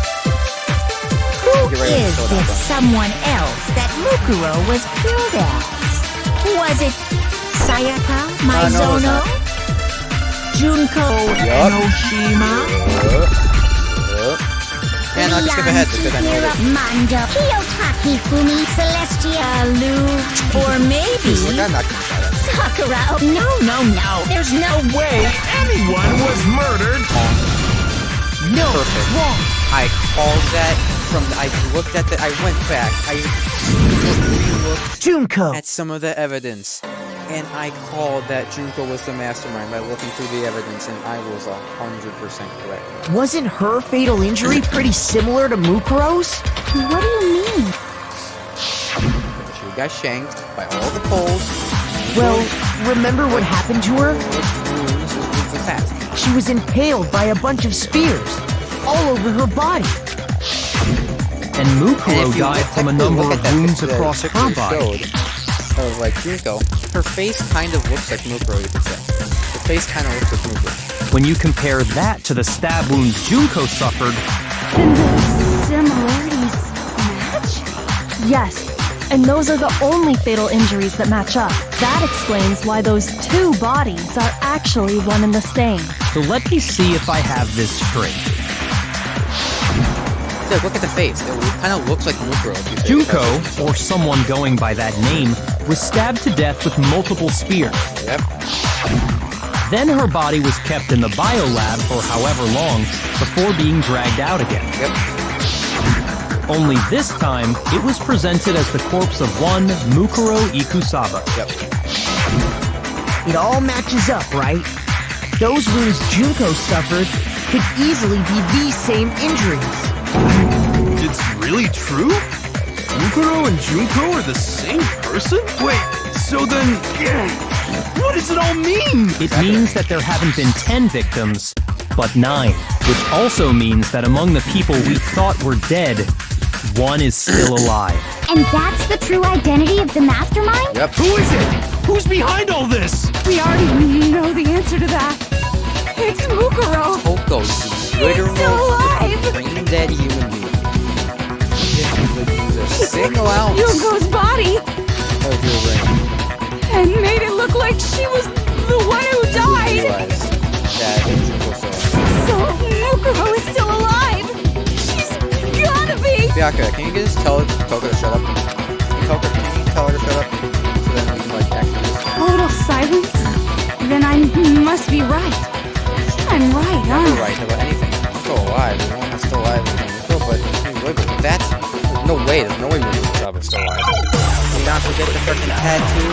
Who Get ready to is fill it out, this though. someone else that Mukuro was killed as? Was it Sayaka Maizono? Junko Yup. Enoshima? Man, I'll just skip ahead because I know Mira this. Manda, Kiyotaki Fumi, Celestia Lu, or maybe I'm not gonna try that. Sakura. No. There's no way. Anyone was murdered? No, Perfect. wrong. I called that from. I looked at the. I went back. I looked Junko. at some of the evidence, and I called that Junko was the mastermind by looking through the evidence, and I was 100% correct. Wasn't her fatal injury pretty similar to Mukuro's? What do you mean? She got shanked by all the poles. Well, remember what happened to her? Wounds is the fact. She was impaled by a bunch of spears all over her body. And And Mukuro if you died from a technically number look of at that wounds picture that across her picture body. showed of like Junko, her face kind of looks like Mukuro, you could say. Her face kind of looks like Mukuro. When you compare that to the stab wounds Junko suffered, Then the similarities match? Yes, and those are the only fatal injuries that match up. That explains why those 2 bodies are actually one and the same. so let me see if I have this straight. Yeah, look at the face. It kind of looks like Mukuro. if you say it. Junko, or someone going by that name, was stabbed to death with multiple spears. Yep. Then her body was kept in the biolab for however long before being dragged out again. Yep. Only this time, it was presented as the corpse of one Mukuro Ikusaba. Yep. It all matches up, right? Those wounds Junko suffered could easily be these same injuries. It's really true? Mukuro and Junko are the same person? Wait, so then... What does it all mean? It means that there haven't been 10 victims, but 9. Which also means that among the people we thought were dead, one is still alive. And that's the true identity of the mastermind? Yep. Who is it? Who's behind all this? We already know the answer to that. It's Mukuro. Toko, She's literal still alive. brain dead human being. Yes, you would use a single out. Junko's body Oh, do a ring. and made it look like she was the one who died. Realize that Junko's So Mukuro is still alive. She's gotta be. Bianca, can you just tell Coco to shut up? Coco, can you tell her to shut up? So then we can, like, actually just... Total silence? Then I must be right. I'm right, Never huh? right about anything. I'm still alive. The one that's still alive is Mukuro, but that's... There's no way Mukuro is still alive. You don't forget the freaking tattoo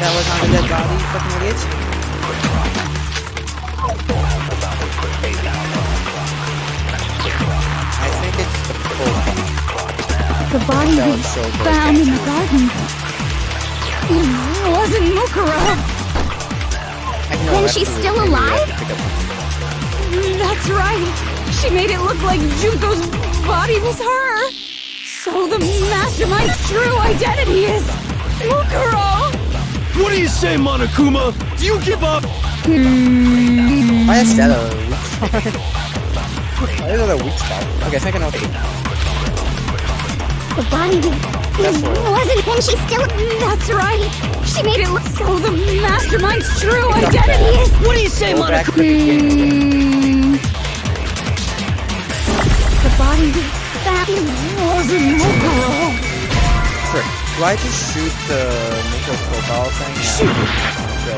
that was on the dead body, fucking idiots. I think it's the profile. The body That we was so gross. found in the garden. It wasn't Mukuro. Then she's still alive? That's right. She made it look like Junko's body was her. So the mastermind's true identity is Mukuro. What do you say, Monokuma? Do you give up? Why is that a weak spot? Why is that a weak spot? Okay, I think I know what to do. The body wasn't. Then she's still. That's right. She made it look so the mastermind's true identity is. What do you say, Go back to Monica? the beginning. The body wasn't Mukuro. Sure. Do I just shoot the Mukuro's profile thing? Yeah.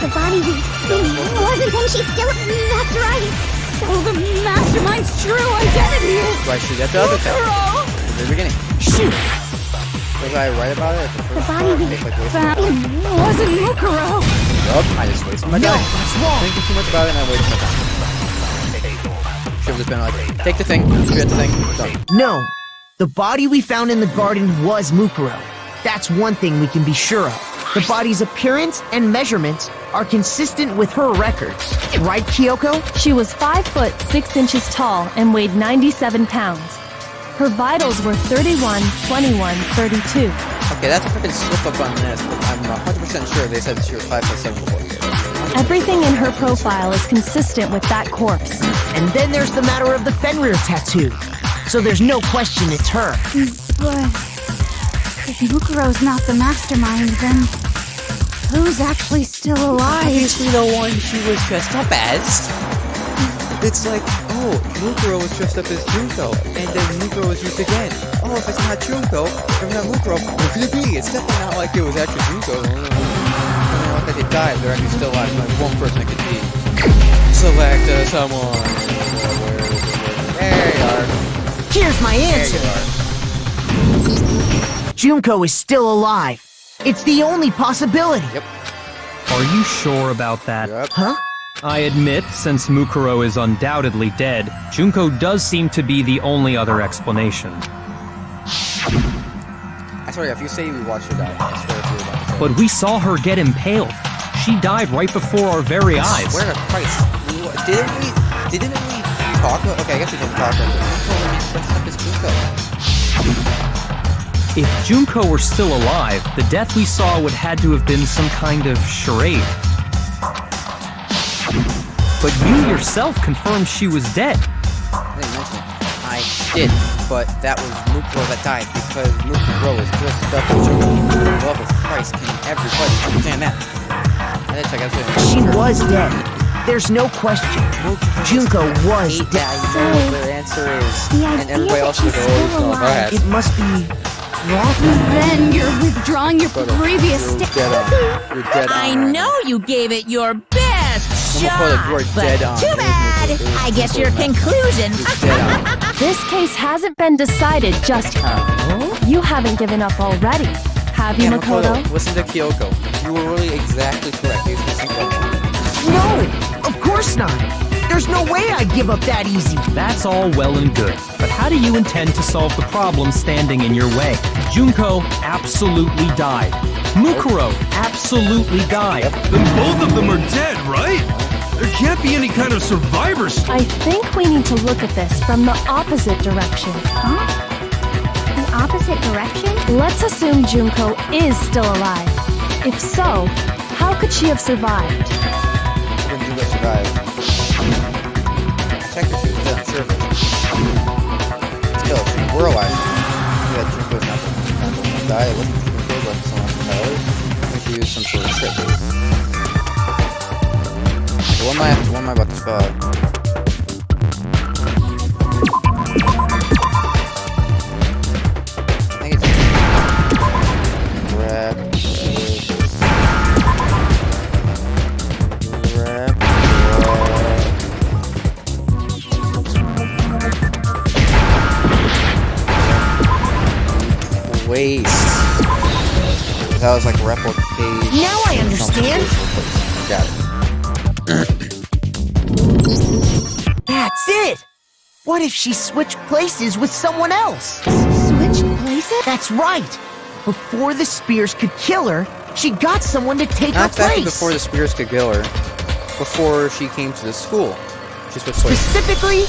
The body wasn't. Then she's still. That's right. So the mastermind's true identity is Do I shoot at the other thing? Mukuro. The very beginning. Shoot. Was I right about it? At the first body part? It's like wasting my time. Wasn't Mukuro. Yup, I just wasted my time. that's wrong. Thinking too much about it and I wasted my time. Should have just been like, take the thing, shoot at the thing, done. No, the body we found in the garden was Mukuro. That's one thing we can be sure of. The body's appearance and measurements are consistent with her records. Right, Kyoko? She was 5 foot 6 inches tall and weighed 97 pounds. Her vitals were 31, 21, 32. Okay, that's a freaking slip up on this, but I'm 100% sure they said she was 5'7" before. Everything in her profile is consistent with that corpse. And then there's the matter of the Fenrir tattoo. So there's no question it's her. But if Mukuro's not the mastermind, then who's actually still alive? Obviously the one she was dressed up as. It's like, oh, Mukuro was dressed up as Junko, and then Mukuro was used again. Oh, if it's not Junko, if not Mukuro, who could it be? It's definitely not like it was actually Junko. Not that they died, they're actually still alive. Like one person it could be. Select someone. There you are. Here's my There answer. you are. Junko is still alive. It's the only possibility. Yep. Are you sure about that? Yep. Huh? I admit, since Mukuro is undoubtedly dead, Junko does seem to be the only other explanation. I swear, if you say we watched her die, I swear if you're about to say But we saw her get impaled. She died right before our very I eyes. swear to Christ. Didn't we talk about, okay, I guess we didn't talk about it. Dressed up as Junko. If Junko were still alive, the death we saw would had to have been some kind of charade. But you yourself confirmed she was dead. I didn't mention it. I did, but that was Mukuro that died because Mukuro is dressed up as Junko. For the love of Christ, can everybody understand that? I didn't check out She was dead. There's no question. Junko was dead. Yeah, the answer is, The and idea everybody that else would she's go, still oh, go ahead. It must be wrong. Then you're withdrawing your Photo. previous You're statement. dead on. You're dead I on. know you gave it your best Someone put shot, a word but dead on. too bad. I guess your conclusion. You're dead on. This case hasn't been decided just yet. You haven't given up already, have you, Yeah, Makoto? listen to Kyoko. You were really exactly correct. He's missing one. No, of course not. There's no way I'd give up that easy. That's all well and good, but how do you intend to solve the problem standing in your way? Junko absolutely died. Mukuro absolutely died. Then both of them are dead, right? There can't be any kind of survivor story. I think we need to look at this from the opposite direction. The opposite direction? Let's assume Junko is still alive. If so, how could she have survived? When Junko survived. I checked her, she was dead on surface. Still, if she were alive, die, it wasn't Junko, but someone else. I think she used some sort of trick. So what am I about to spot? I think it's grab. Waste. That was like replicate. Now I understand. Got it. That's it! What if she switched places with someone else? Switch places? That's right! Before the spears could kill her, she got someone to take her Not exactly place. before the spears could kill her. Before she came to the school. She switched places. Specifically,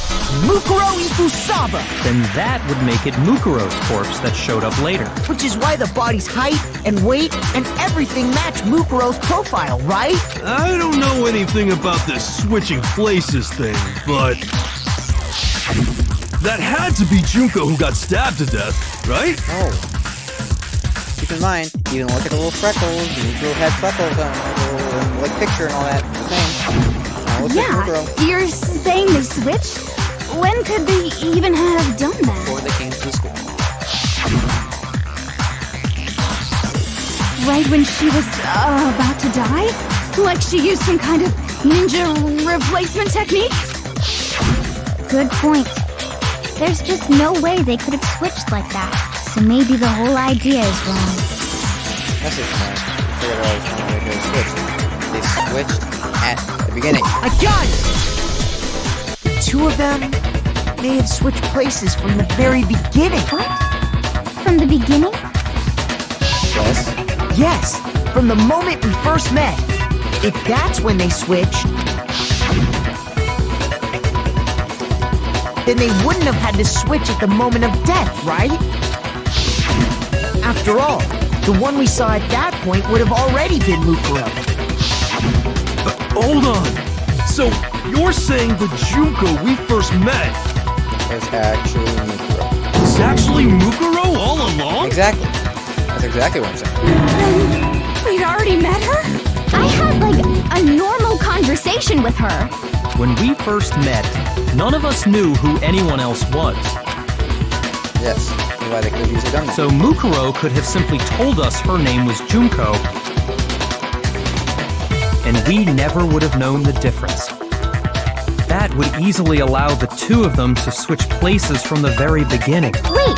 Mukuro Ikusaba, Then that would make it Mukuro's corpse that showed up later. which is why the body's height and weight and everything match Mukuro's profile, right? I don't know anything about this switching places thing, but that had to be Junko who got stabbed to death, right? Oh. Keep in mind, even look at the little freckles. Mukuro had freckles on the little, like, picture and all that thing. Now look at Mukuro Yeah, you're saying they switched? When could they even have done that? before they came to the school. Right when she was about to die? Like she used some kind of ninja replacement technique? Good point. There's just no way they could have switched like that. So maybe the whole idea is wrong. That's just fine. Figured out one way to switch. They switched at the beginning. I got it! The two of them may have switched places from the very beginning. What? From the beginning? Yes. Yes, from the moment we first met. If that's when they switched, then they wouldn't have had to switch at the moment of death, right? After all, the one we saw at that point would have already been Mukuro. Hold on. So you're saying the Junko we first met It's actually Mukuro. is actually Mukuro all along? Exactly. That's exactly what I'm saying. We'd already met her? I had, like, a normal conversation with her. When we first met, none of us knew who anyone else was. Yes. That's why they could have easily done that. So Mukuro could have simply told us her name was Junko, and we never would have known the difference. That would easily allow the two of them to switch places from the very beginning. Wait,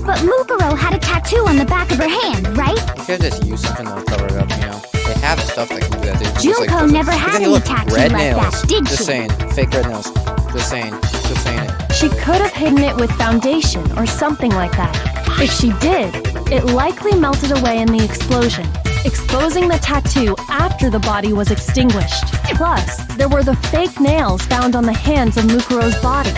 but Mukuro had a tattoo on the back of her hand, right? You could just use something to cover it up, you know. They have stuff that can do that. They just, Junko like, never because had they any look tattoo red like nails. that, did Just she? saying. Fake red nails. Just saying. Just saying it. She could have hidden it with foundation or something like that. If she did, it likely melted away in the explosion, exposing the tattoo after the body was extinguished. Plus, there were the fake nails found on the hands of Mukuro's body.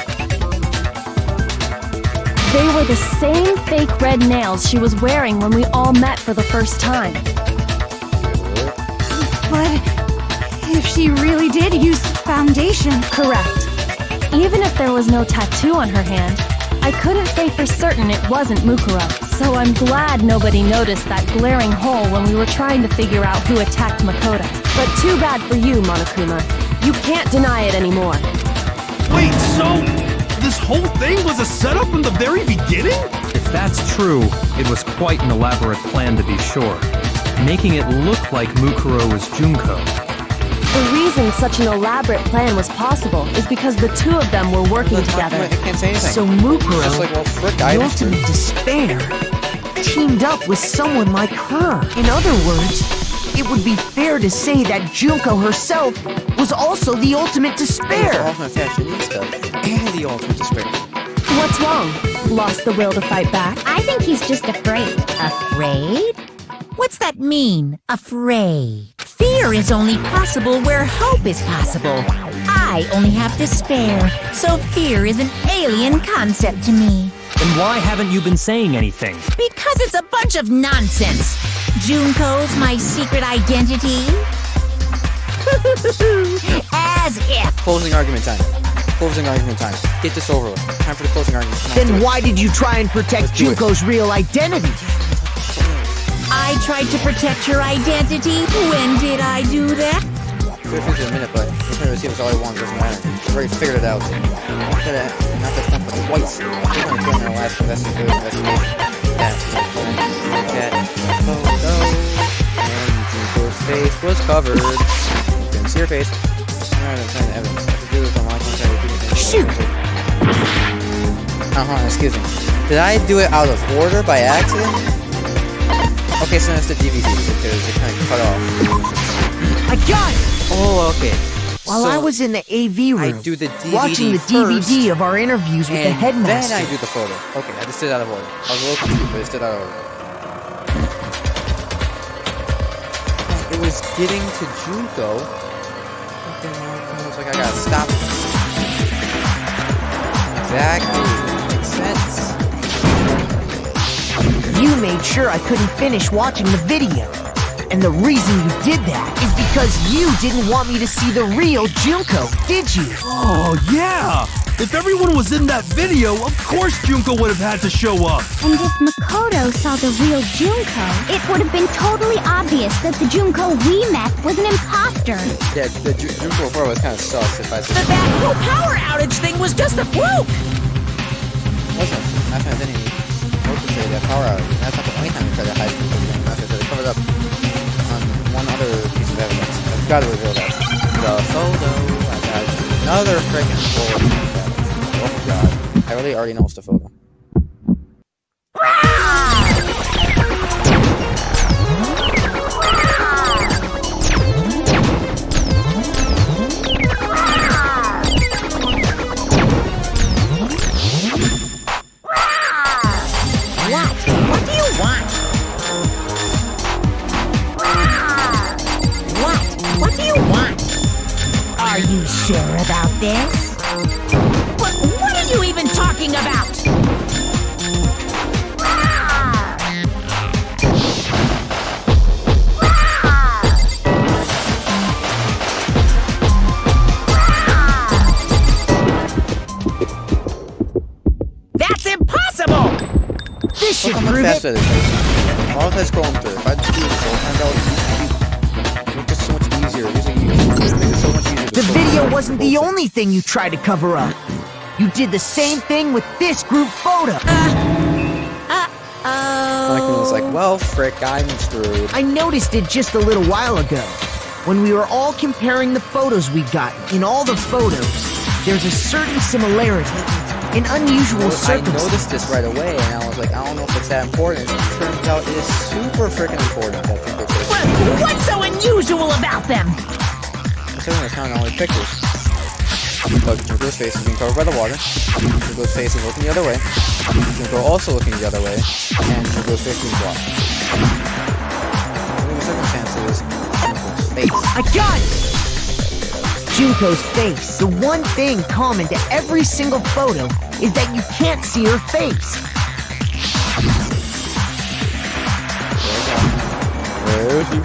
They were the same fake red nails she was wearing when we all met for the first time. But if she really did use foundation... Correct. Even if there was no tattoo on her hand, I couldn't say for certain it wasn't Mukuro, so I'm glad nobody noticed that glaring hole when we were trying to figure out who attacked Makoto. But too bad for you, Monokuma. You can't deny it anymore. Wait, so this whole thing was a setup from the very beginning? If that's true, it was quite an elaborate plan to be sure, making it look like Mukuro was Junko. The reason such an elaborate plan was possible is because the two of them were working together. I can't say anything. So Mukuro, Just like, well, frick, I the just ultimate despair, teamed up with someone like her. In other words, it would be fair to say that Junko herself was also the ultimate despair. Ultimate fashionista and the ultimate despair. What's wrong? Lost the will to fight back? I think he's just afraid. Afraid? What's that mean, afraid? Fear is only possible where hope is possible. I only have despair, so fear is an alien concept to me. Then why haven't you been saying anything? Because it's a bunch of nonsense. Junko's my secret identity? As if. Closing argument time. Closing argument time. Get this over with. Time for the closing argument. Come on, do Then it. why did you try and protect Let's do it. Junko's real identity? I tried to protect your identity. When did I do that? We'll finish in a minute, but this one receiver is all I want, doesn't matter. I've already figured it out. Not just once, but twice. We're going to join our last investigation. That photo. And Junko's face was covered. Didn't see her face. I'm not find evidence. I have to do this on my contact. Shoot! Excuse me. Did I do it out of order by accident? Okay, so it's the DVD because it kind of cut off. I got it! Oh, okay. While So I was in the AV room, I do the DVD watching the DVD of our interviews with the and headmaster. then I do the photo. Okay, I just did it out of order. I was a little confused, but it's still out of order. It was getting to Junko. But then I was like, I gotta stop. Exactly. Makes sense. You made sure I couldn't finish watching the video. And the reason you did that is because you didn't want me to see the real Junko, did you? Oh, yeah! If everyone was in that video, of course Junko would have had to show up. And if Makoto saw the real Junko, it would have been totally obvious that the Junko we met was an imposter. Yeah, the Junko photo was kind of sus if I said That whole power outage thing was just a fluke. it wasn't. That's why I didn't even say that power outage. That's not the only time we try to hide from something. That's why I covered up on one other piece of evidence. I've got to reveal that. The photo. I got another freaking photo. Oh my god. I really already know it's the photo. What do you want? What do you want? Are you sure about this? What are you even talking about? That's impossible! This should Look how much prove faster it. this is. All of that's going through. If I just do this whole time, that would make it so much easier. Using it so much easier. The video wasn't the only thing you tried to cover up. You did the same thing with this group photo. Michael was like, well, frick, I'm screwed. I noticed it just a little while ago. When we were all comparing the photos we'd gotten, in all the photos, there's a certain similarity, an unusual I circumstance. noticed this right away, and I was like, I don't know if it's that important. It turns out it is super freaking important. That Junko face. What's so unusual about them? Considering it's counting all the pictures. Because Junko's face is being covered by the water. Junko's face is looking the other way. Junko also looking the other way. And Junko's face being blocked. Under the circumstances, Junko's face. I got it! Junko's face. The one thing common to every single photo is that you can't see her face. There's you.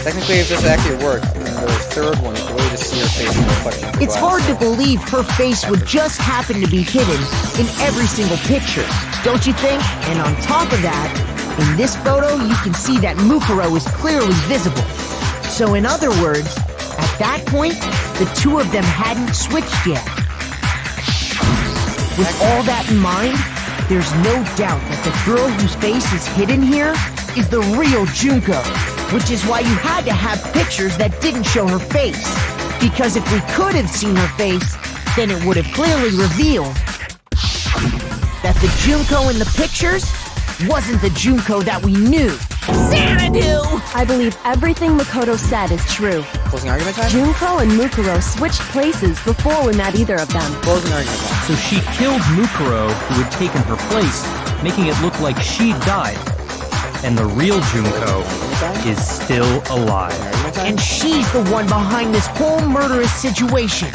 Technically, if this actually worked, then the third one, you could really just see her face in the reflection of the It's glass. hard to believe her face would just happen to be hidden in every single picture, don't you think? And on top of that, in this photo, you can see that Mukuro is clearly visible. So in other words, at that point, the two of them hadn't switched yet. With all that in mind, there's no doubt that the girl whose face is hidden here is the real Junko, which is why you had to have pictures that didn't show her face. Because if we could have seen her face, then it would have clearly revealed that the Junko in the pictures wasn't the Junko that we knew. Xanadu! I believe everything Makoto said is true. Closing argument time? Junko and Mukuro switched places before we met either of them. Closing argument time. So she killed Mukuro, who had taken her place, making it look like she died. And the real Junko is still alive. Argument time? And she's the one behind this whole murderous situation.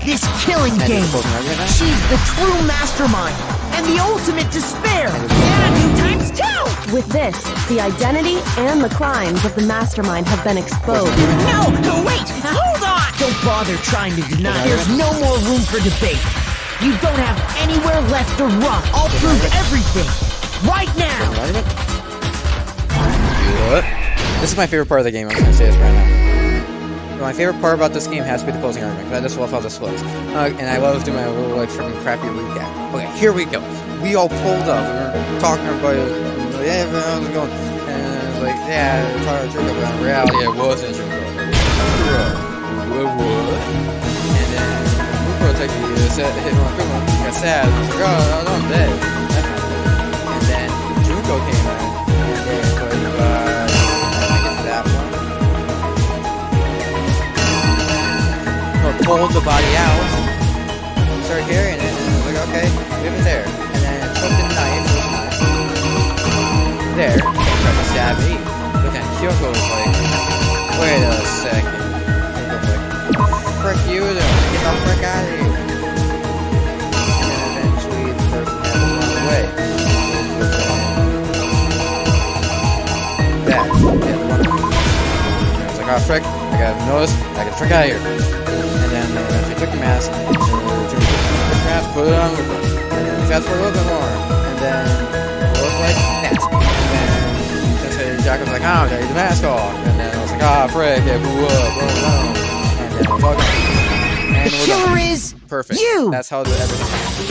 This killing And game. closing argument time? She's the true mastermind and the ultimate despair. Xanadu times 2! With this, the identity and the crimes of the mastermind have been exposed. No, wait, hold on! Don't bother trying to deny. There's no more room for debate. You don't have anywhere left to run. I'll prove everything. right now! What? This is my favorite part of the game, I'm just gonna say this right now. My favorite part about this game has to be the closing argument, because I just love how this looks. And I love doing my little, like, freaking crappy recap. Okay, here we go. We all pulled up, and we're talking about it, like, hey, man, how's it going? And I was like, yeah, it's hard to Junko, but in reality, it wasn't Junko. What? And then, Mukuro takes me to hit my criminal, got sad, I was like, oh, no, I'm dead. That's not good. And then, Junko came in, and they put, that one. Or pulled the body out, started carrying it, and I was like, okay, leave it there. And then took the knife, there, and tried to stab me. But then Kyoko was like, wait a second. And I was like, frick you, then get the frick out of here. And then eventually the person had to run away. That, yeah, the one. I was like, oh frick, I got noticed, I got the frick out of here. And then she took the mask, put it on with her. And then fast forward a little bit more. And then it looked like mask. And then Jack was like, oh, take the mask off. And then I was like, ah, frick, yeah, boo up, boo up. And then we're talking. And the killer is perfect. You! That's how everything happened.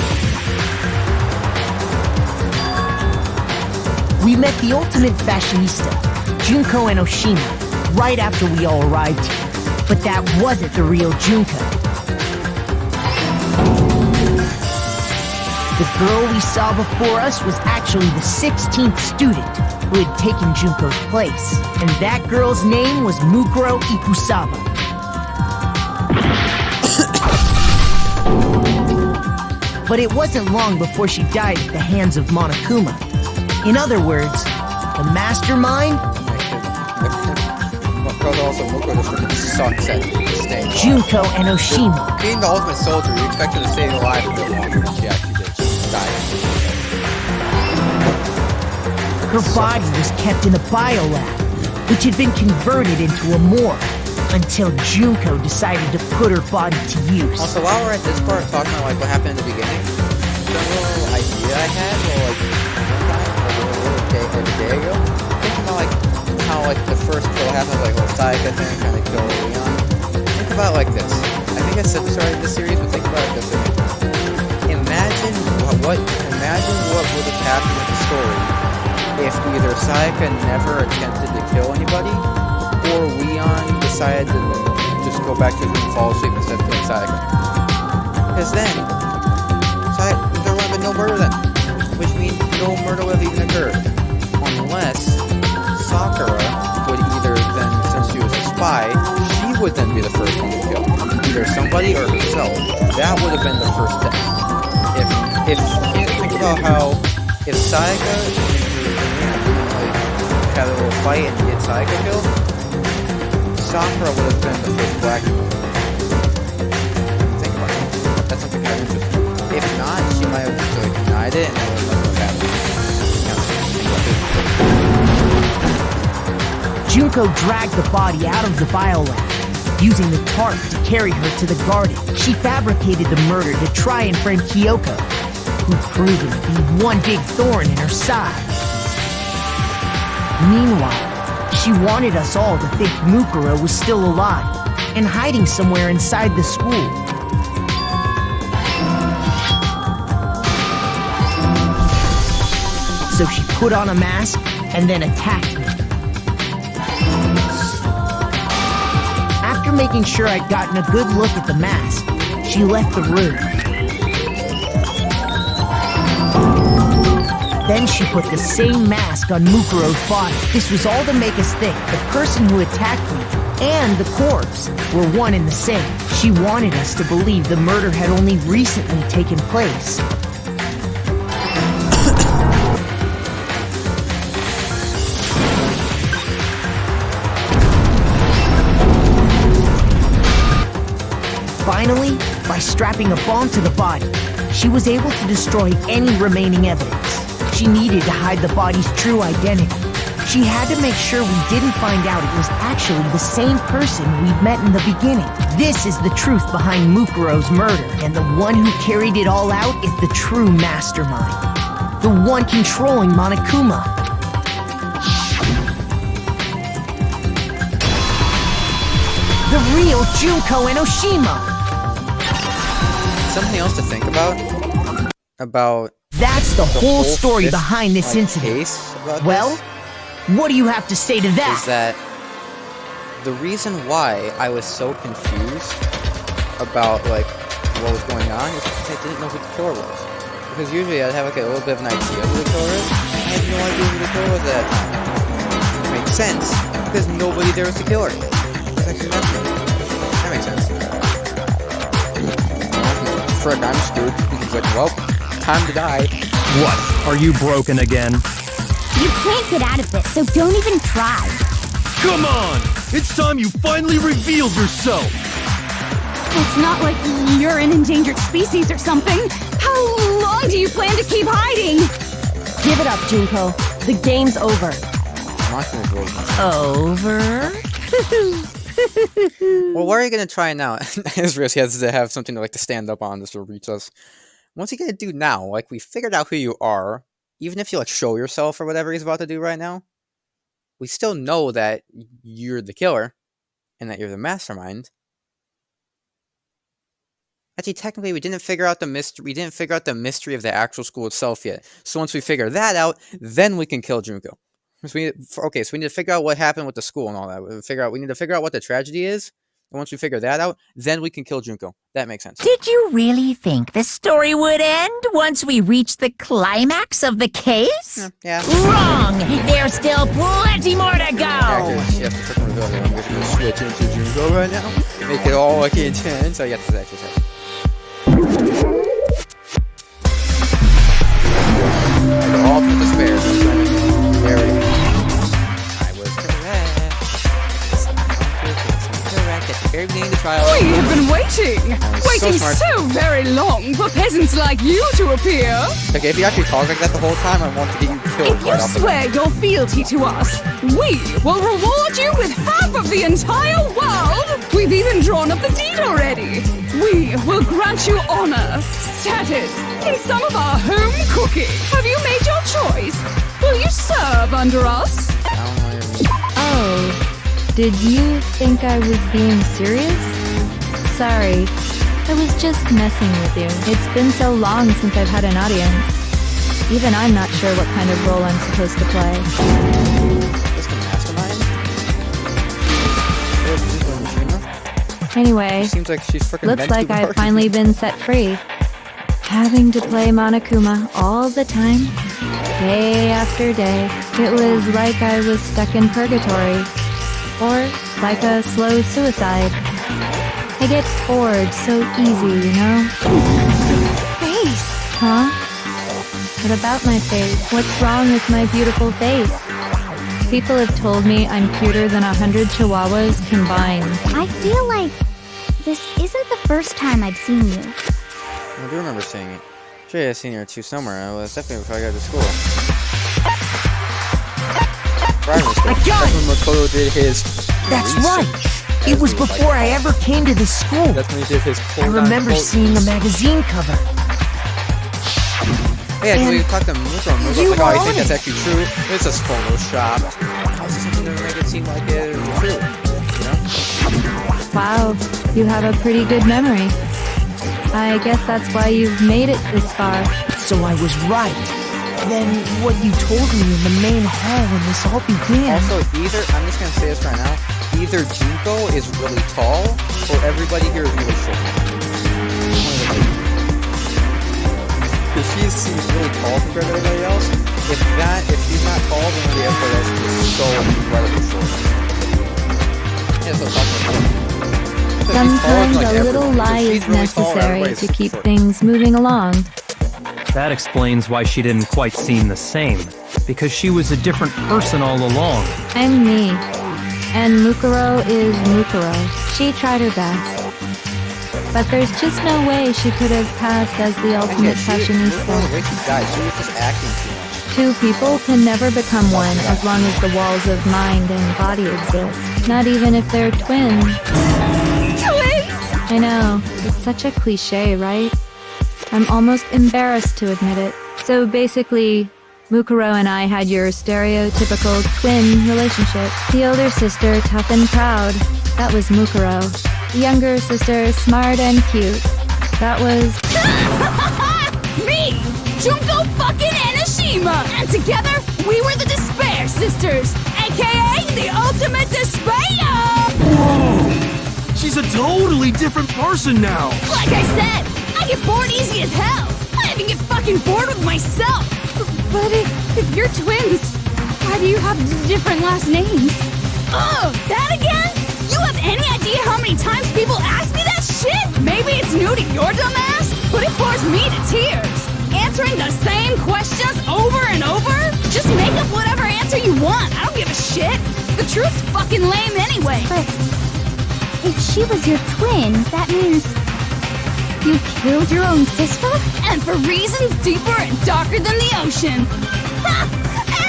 We met the ultimate fashionista, Junko and Oshima, right after we all arrived here. But that wasn't the real Junko. The girl we saw before us was actually the 16th student who had taken Junko's place. And that girl's name was Mukuro Ikusaba. But it wasn't long before she died at the hands of Monokuma. In other words, the mastermind... Also, Mukuro just freaking sucks at staying alive. Junko and Oshima. Being the ultimate soldier, you expect her to stay alive a bit longer than she actually did. She just died. Her body was kept in a biolab, which had been converted into a morgue, until Junko decided to put her body to use. Also, while we're at this part, talking about like what happened in the beginning, the little idea I had, like a day ago, thinking about like how like the first kill happened, like whole Saika thing, kind of kill Leon. Think about it like this. I think I said this already in this series, but think about it this way. Imagine what would have happened with the story if either Saika never attempted to kill anybody, or Leon decided to just go back to his room and fall asleep instead of killing Saika. Because then, there would have been no murder then, which means no murder would have even occurred, unless Sakura would either then, since she was a spy, she would then be the first one to kill. Either somebody or herself. That would have been the first death. If think about how, if Saika had a little fight and get Saika killed, Sakura would have been the first black one. Think about it. That's something kind of interesting. If not, she might have just like denied it and it would have never happened. Junko dragged the body out of the biolab, using the tarp to carry her to the garden. She fabricated the murder to try and frame Kyoko, who'd proven to be one big thorn in her side. Meanwhile, she wanted us all to think Mukuro was still alive and hiding somewhere inside the school. So she put on a mask and then attacked me. After making sure I'd gotten a good look at the mask, she left the room. Then she put the same mask on Mukuro's body. This was all to make us think the person who attacked me and the corpse were one and the same. She wanted us to believe the murder had only recently taken place. Finally, by strapping a bomb to the body, she was able to destroy any remaining evidence. She needed to hide the body's true identity. She had to make sure we didn't find out it was actually the same person we'd met in the beginning. This is the truth behind Mukuro's murder, and the one who carried it all out is the true mastermind. The one controlling Monokuma. The real Junko Enoshima. Something else to think about? That's the whole story fifth, behind this incident. case about Well, this what do you have to say to is that? that the reason why I was so confused about like what was going on is because I didn't know who the killer was. Because usually I'd have like a little bit of an idea of who the killer is. I had no idea who the killer was at that time. It makes sense because nobody there was the killer. It's actually nothing. That makes sense. Frick, I'm screwed. He's like, well, time to die. What? Are you broken again? You can't get out of this, so don't even try. Come on! It's time you finally revealed yourself! It's not like you're an endangered species or something. How long do you plan to keep hiding? Give it up, Junko. The game's over. Over? Well, what are you gonna try now? Ezreal has to have something to stand up on just to reach us. What's he gonna do now? Like, we figured out who you are. Even if you show yourself or whatever he's about to do right now, we still know that you're the killer and that you're the mastermind. Actually, technically, we didn't figure out the mystery. We didn't figure out the mystery of the actual school itself yet. So once we figure that out, then we can kill Junko. So we need to figure out what happened with the school and all that. We need to figure out what the tragedy is. And once we figure that out, then we can kill Junko. That makes sense. Did you really think the story would end once we reached the climax of the case? Yeah. Wrong! There's still plenty more to go! She has to freaking reveal it. I'm going to switch into Junko right now. Make it all intense. So you have to exercise. All to despair. There we go. I was correct. At the very beginning of the trial. We have been waiting! Waiting so very long for peasants like you to appear! Okay, if you actually talk like that the whole time, I want to get you killed. If you swear your fealty to us, we will reward you with half of the entire world! We've even drawn up the deed already! We will grant you honor, status, in some of our home cooking! Have you made your choice? Will you serve under us? Oh, did you think I was being serious? Sorry, I was just messing with you. It's been so long since I've had an audience. Even I'm not sure what kind of role I'm supposed to play. Just a mastermind? Anyway, Seems like she's freaking looks like I've finally been set free. Having to play Monokuma all the time, day after day. It was like I was stuck in purgatory. Or like a slow suicide. I get bored so easy, you know? Face! Huh? What about my face? What's wrong with my beautiful face? People have told me I'm cuter than 100 chihuahuas combined. I feel like this isn't the first time I've seen you. I do remember seeing it. Sure, I've seen her too somewhere. It was definitely before I got to school. I got it! Makoto did his That's research. right! It was before I ever came to this school. That's when he did his I remember seeing a magazine cover. Yeah, And we talked to Mukro. Muko's you like, oh, were I on think that's it. actually true. It's just Photoshop. I was just something to make it seem like it was true. You know? Wow, you have a pretty good memory. I guess that's why you've made it this far. So I was right. Then what you told me in the main hall when this all began. Also, either, I'm just gonna say this right now, either Junko is really tall, or everybody here is really short. Because she seems really tall compared to everybody else. If she's not tall, then everybody else is so incredibly short. Yeah, so talk about Sometimes a little lie is necessary to keep things moving along. That explains why she didn't quite seem the same. Because she was a different person all along. I'm me. And Mukuro is Mukuro. She tried her best. But there's just no way she could have passed as the ultimate the fashionista. way she died, she was just acting too much. Two people can never become one as long as the walls of mind and body exist. Not even if they're twins. I know, it's such a cliche, right? I'm almost embarrassed to admit it. So basically, Mukuro and I had your stereotypical twin relationship. The older sister, tough and proud. That was Mukuro. The younger sister, smart and cute. That was... Me! Junko fucking Enoshima! And together, we were the Despair Sisters, aka the Ultimate Despair! Whoa! She's a totally different person now! Like I said, I get bored easy as hell! I even get fucking bored with myself! But if you're twins, why do you have different last names? Oh, that again? You have any idea how many times people ask me that shit? Maybe it's new to your dumb ass, but it bores me to tears. Answering the same questions over and over? Just make up whatever answer you want. I don't give a shit. The truth's fucking lame anyway. But if she was your twin, that means you killed your own sister? And for reasons deeper and darker than the ocean. Ha!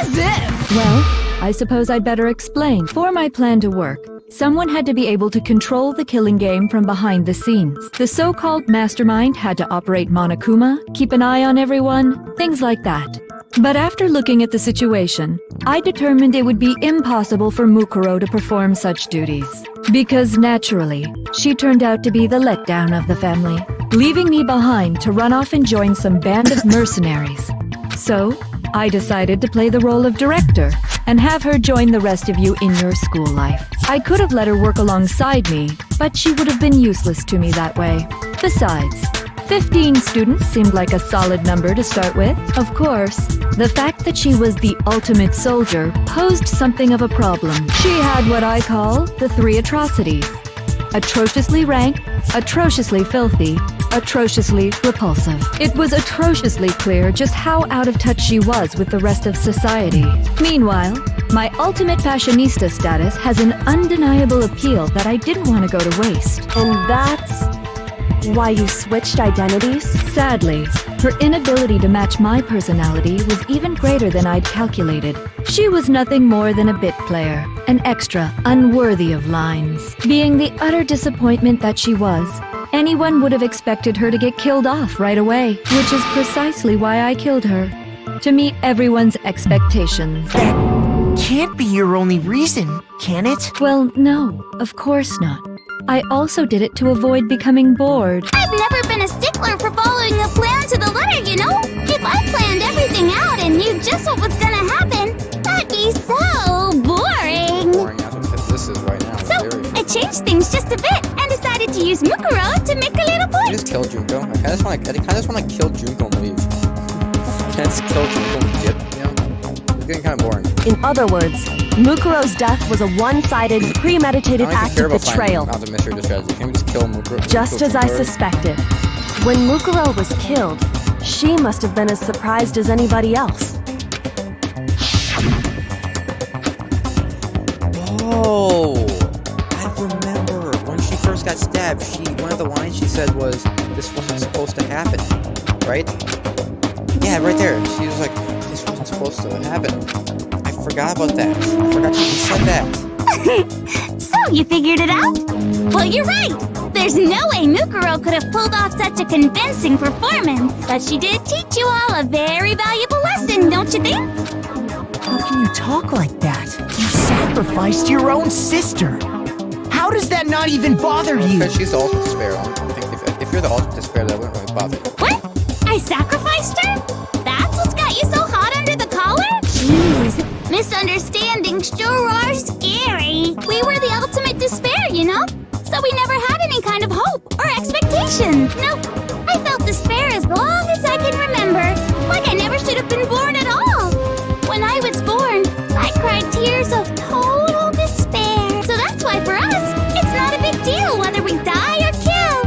As if. Well, I suppose I'd better explain. For my plan to work, someone had to be able to control the killing game from behind the scenes. The so-called mastermind had to operate Monokuma, keep an eye on everyone, things like that. But after looking at the situation, I determined it would be impossible for Mukuro to perform such duties. Because naturally, she turned out to be the letdown of the family, leaving me behind to run off and join some band of mercenaries. So, I decided to play the role of director and have her join the rest of you in your school life. I could have let her work alongside me, but she would have been useless to me that way. Besides, 15 students seemed like a solid number to start with. Of course, the fact that she was the ultimate soldier posed something of a problem. She had what I call the 3 atrocities. Atrociously rank, atrociously filthy, atrociously repulsive. It was atrociously clear just how out of touch she was with the rest of society. Meanwhile, my ultimate fashionista status has an undeniable appeal that I didn't want to go to waste. And that's why you switched identities? Sadly, her inability to match my personality was even greater than I'd calculated. She was nothing more than a bit player, an extra unworthy of lines. Being the utter disappointment that she was, anyone would have expected her to get killed off right away, which is precisely why I killed her. To meet everyone's expectations. That can't be your only reason, can it? Well, no, of course not. I also did it to avoid becoming bored. I've never been a stickler for following a plan to the letter, you know? If I planned everything out and knew just what was gonna happen, that'd be so boring. Boring, that's what this is right now. So, I changed things just a bit and decided to use Mukuro to make a little You point. just killed Junko. I kinda just wanna kill Junko and leave. Can't just kill Junko and dip, you know? It's getting kinda boring. In other words, Mukuro's death was a one-sided, premeditated act of betrayal. Out the mystery strategy. Can we just kill Mukuro? Just as I suspected. When Mukuro was killed, she must have been as surprised as anybody else. Oh, I remember when she first got stabbed. One of the lines she said was, "This wasn't supposed to happen," right? Yeah, right there. She was like, "This wasn't supposed to happen." I forgot about that. I forgot she said that. So, you figured it out? Well, you're right. There's no way Mukuro could have pulled off such a convincing performance. But she did teach you all a very valuable lesson, don't you think? How can you talk like that? You sacrificed your own sister. How does that not even bother you? Because she's the ultimate despair. I think if you're the ultimate despair, that wouldn't really bother you. What? I sacrificed her? That's what's got you so hot under the collar? Jeez, misunderstandings sure are scary. We were the ultimate despair, you know? So we never had any kind of hope or expectation. Nope. I felt despair as long as I can remember. Like I never should have been born at all. When I was born, I cried tears of total despair. So that's why for us, it's not a big deal whether we die or kill.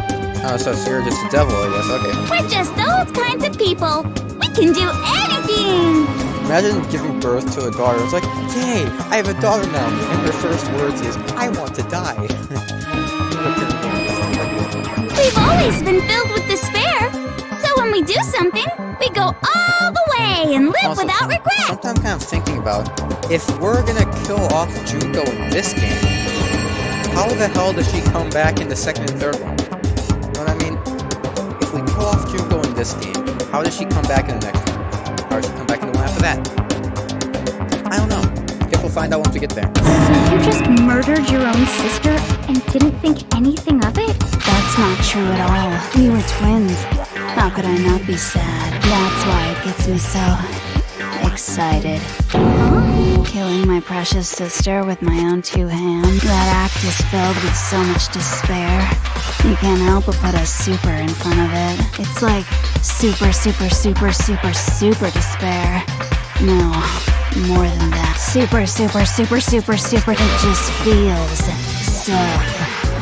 Oh, so you're just a devil, I guess. Okay. We're just those kinds of people. We can do anything. Imagine giving birth to a daughter. It's like, yay, I have a daughter now. And her first words is, I want to die. We've always been filled with despair. So when we do something, we go all the way and live Also, without regret. Sometimes I'm kind of thinking about, if we're gonna kill off Junko in this game, how the hell does she come back in the second and third one? You know what I mean? If we kill off Junko in this game, how does she come back in the next one? or she'll come back into one after that. I don't know. Guess we'll find out once we get there. So you just murdered your own sister and didn't think anything of it? That's not true at all. We were twins. How could I not be sad? That's why it gets me so excited. Killing my precious sister with my own two hands. That act is filled with so much despair. You can't help but put a super in front of it. It's like super, super, super, super, super despair. No, more than that. Super, super, super, super, super. It just feels so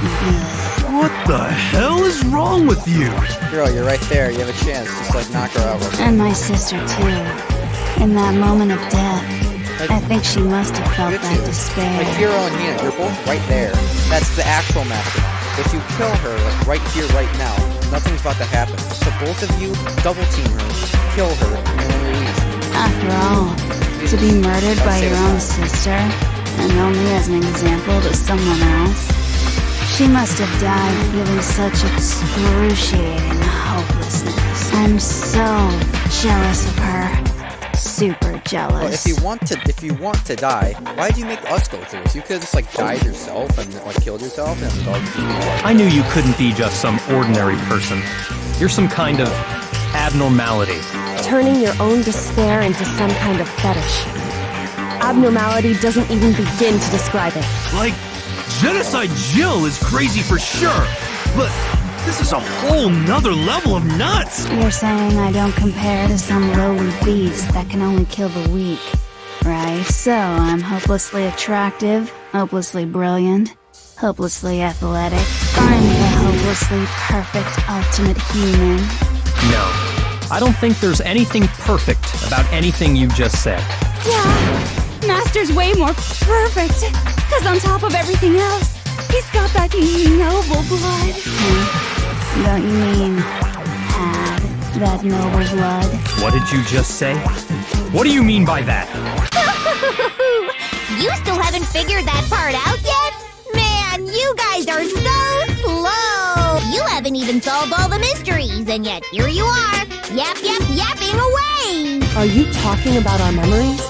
good. What the hell is wrong with you? Girl, you're right there. You have a chance. Just like knock her out real quick. And my sister too. In that moment of death, I think she must have felt that despair. Like Hiro and Hina, you're both right there. That's the actual mastermind. If you kill her, like right here, right now, nothing's about to happen. So both of you double team her, kill her, and then release. After all, to be murdered by your own sister, and only as an example to someone else, she must have died feeling such excruciating hopelessness. I'm so jealous of her. Super jealous. Well, if you want to die, why did you make us go through this? You could have just like died yourself and like killed yourself and I knew you couldn't be just some ordinary person. You're some kind of abnormality. Turning your own despair into some kind of fetish. Abnormality doesn't even begin to describe it. Like, Genocide Jill is crazy for sure, but this is a whole nother level of nuts! You're saying I don't compare to some lowly beast that can only kill the weak, right? So I'm hopelessly attractive, hopelessly brilliant, hopelessly athletic. I'm the hopelessly perfect ultimate human. No, I don't think there's anything perfect about anything you just said. Yeah, Master's way more perfect. Because on top of everything else, he's got that noble blood. Don't you mean had that noble blood? What did you just say? What do you mean by that? You still haven't figured that part out yet? Man, you guys are so slow! You haven't even solved all the mysteries, and yet here you are, yapping away! Are you talking about our memories?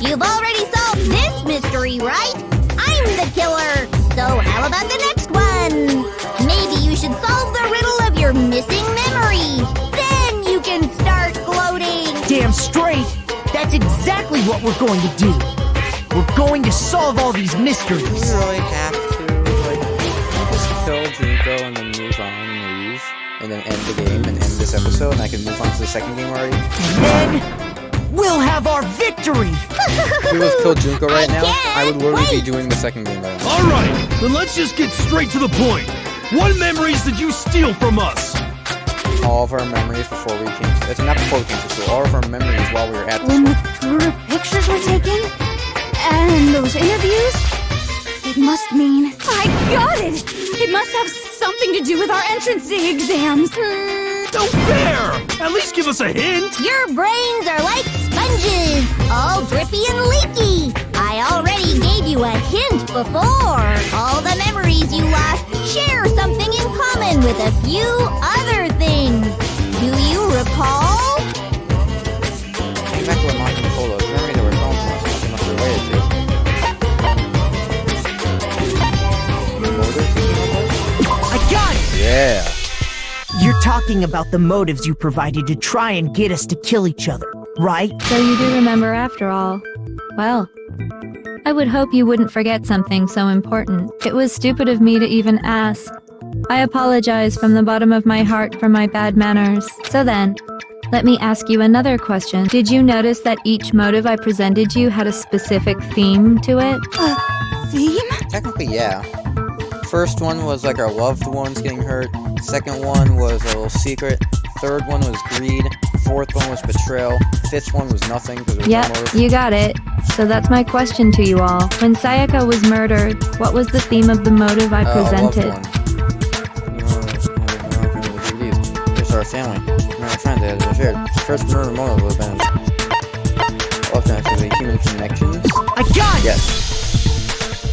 You've already solved this mystery, right? I'm the killer! So how about the next one? Maybe you should solve the riddle of your missing memories. Then you can start gloating! Damn straight! That's exactly what we're going to do! We're going to solve all these mysteries! Do you really have to, like, just kill Junko and then move on and leave? And then end the game and end this episode and I can move on to the second game already? And then, we'll have our victory! If we was kill Junko right now, I would literally be doing the second game right now. Alright, then let's just get straight to the point. What memories did you steal from us? All of our memories before we came to... That's not before we came to school. All of our memories while we were at the When school. the group pictures were taken, and those interviews, it must mean... I got it! It must have something to do with our entrancing exams. No fair! At least give us a hint! Your brains are like sponges, all drippy and leaky. I already gave you a hint before. All the memories you lost share something in common with a few other things. Do you recall? Think back to what Martin told us. Memories that were shown to us must be related to. I got it! Yeah. You're talking about the motives you provided to try and get us to kill each other, right? So you do remember after all. Well, I would hope you wouldn't forget something so important. It was stupid of me to even ask. I apologize from the bottom of my heart for my bad manners. So then, let me ask you another question. Did you notice that each motive I presented you had a specific theme to it? Theme? Technically, yeah. First one was like our loved ones getting hurt. Second one was a little secret. Third one was greed. Fourth one was betrayal. Fifth one was nothing because there was no Yep, motive. you got it. So that's my question to you all. When Sayaka was murdered, what was the theme of the motive I presented? Here's our family. We're our friends as I shared. First murder motive would have been alternatively human connections. I got it! Yes.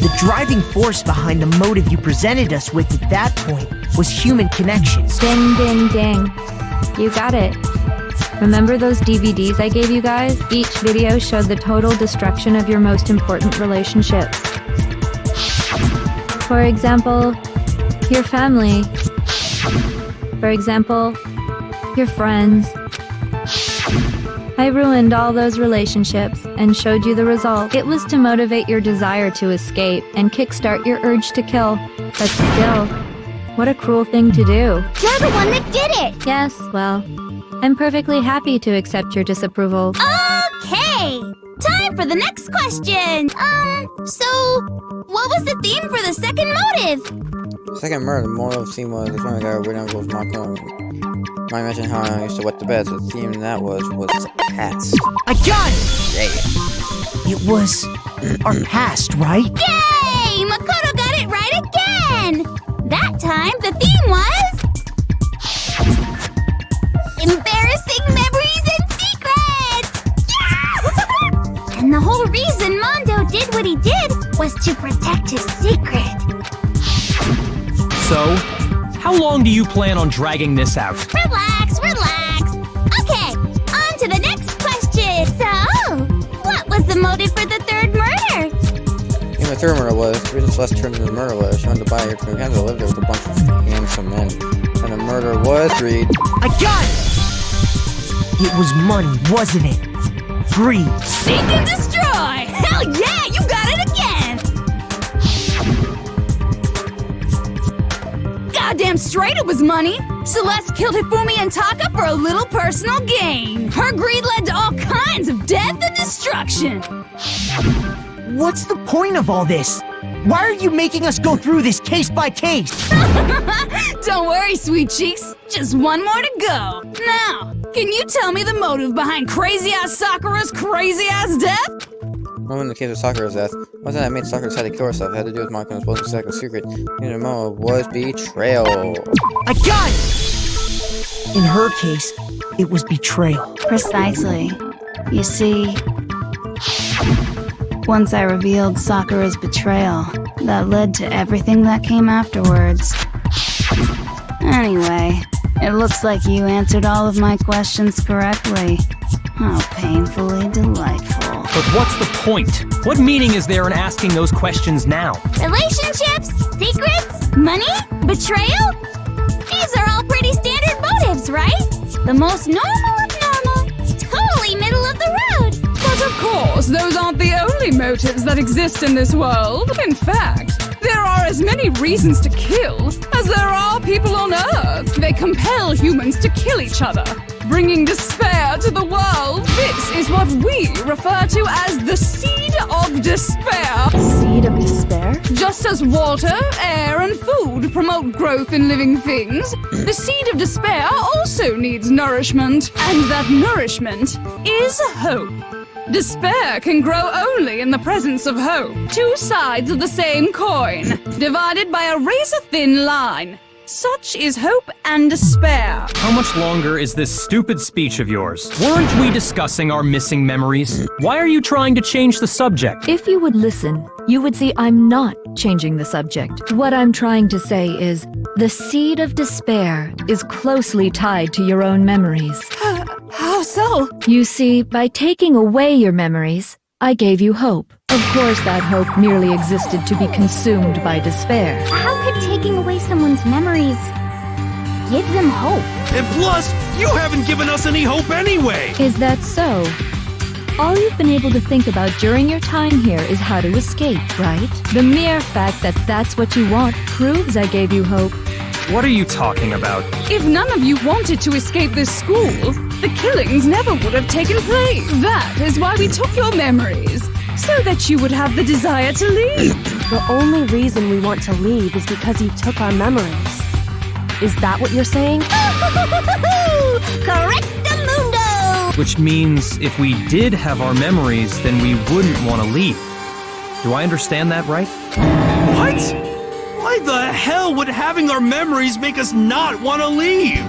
The driving force behind the motive you presented us with at that point was human connections. Ding, ding, ding. You got it. Remember those DVDs I gave you guys? Each video showed the total destruction of your most important relationships. For example, your family. For example, your friends. I ruined all those relationships and showed you the result. It was to motivate your desire to escape and kickstart your urge to kill. But still, what a cruel thing to do. You're the one that did it! Yes, well, I'm perfectly happy to accept your disapproval. Okay! Time for the next question! So, what was the theme for the second motive? Second murder, the moral of the scene was this one guy went out with my gun. I mentioned how I used to wet the bed, so the theme in that was cats. I got it! Yeah. It was our past, right? Yay! Makoto got it right again! That time, the theme was... embarrassing memories and secrets! Yeah! And the whole reason Mondo did what he did was to protect his secret. So, how long do you plan on dragging this out? Relax, relax. Okay, on to the next question. So, what was the motive for the third murder? The third murder was, the reason Celeste turned into the murder was she wanted to buy her to Canada, lived there with a bunch of handsome men. And the murder was read. I got it! It was money, wasn't it? Greed. Seek and destroy! Hell yeah, you got it again! Goddamn straight it was money! Celeste killed Hifumi and Taka for a little personal gain. Her greed led to all kinds of death and destruction. What's the point of all this? Why are you making us go through this case by case? Don't worry, sweet cheeks. Just one more to go. Now, can you tell me the motive behind crazy-ass Sakura's crazy-ass death? Well, in the case of Sakura's death, wasn't that made Sakura decide to kill herself? It had to do with Makoto's supposed second secret. The motive was betrayal. I got it! In her case, it was betrayal. Precisely. You see, once I revealed Sakura's betrayal, that led to everything that came afterwards. Anyway, it looks like you answered all of my questions correctly. How painfully delightful. But what's the point? What meaning is there in asking those questions now? Relationships? Secrets? Money? Betrayal? These are all pretty standard motives, right? The most normal of normal. Totally middle of the road. But of course, those aren't the only motives that exist in this world. In fact, there are as many reasons to kill as there are people on Earth. They compel humans to kill each other, bringing despair to the world. This is what we refer to as the seed of despair. Seed of despair? Just as water, air, and food promote growth in living things, the seed of despair also needs nourishment. And that nourishment is hope. Despair can grow only in the presence of hope. Two sides of the same coin, divided by a razor-thin line. Such is hope and despair. How much longer is this stupid speech of yours? Weren't we discussing our missing memories? Why are you trying to change the subject? If you would listen, you would see I'm not changing the subject. What I'm trying to say is, the seed of despair is closely tied to your own memories. How so? You see, by taking away your memories, I gave you hope. Of course, that hope merely existed to be consumed by despair. How could taking away someone's memories give them hope? And plus, you haven't given us any hope anyway! Is that so? All you've been able to think about during your time here is how to escape, right? The mere fact that that's what you want proves I gave you hope. What are you talking about? If none of you wanted to escape this school, the killings never would have taken place. That is why we took your memories, so that you would have the desire to leave. The only reason we want to leave is because you took our memories. Is that what you're saying? Correctamundo! Which means if we did have our memories, then we wouldn't want to leave. Do I understand that right? What? Why the hell would having our memories make us not want to leave?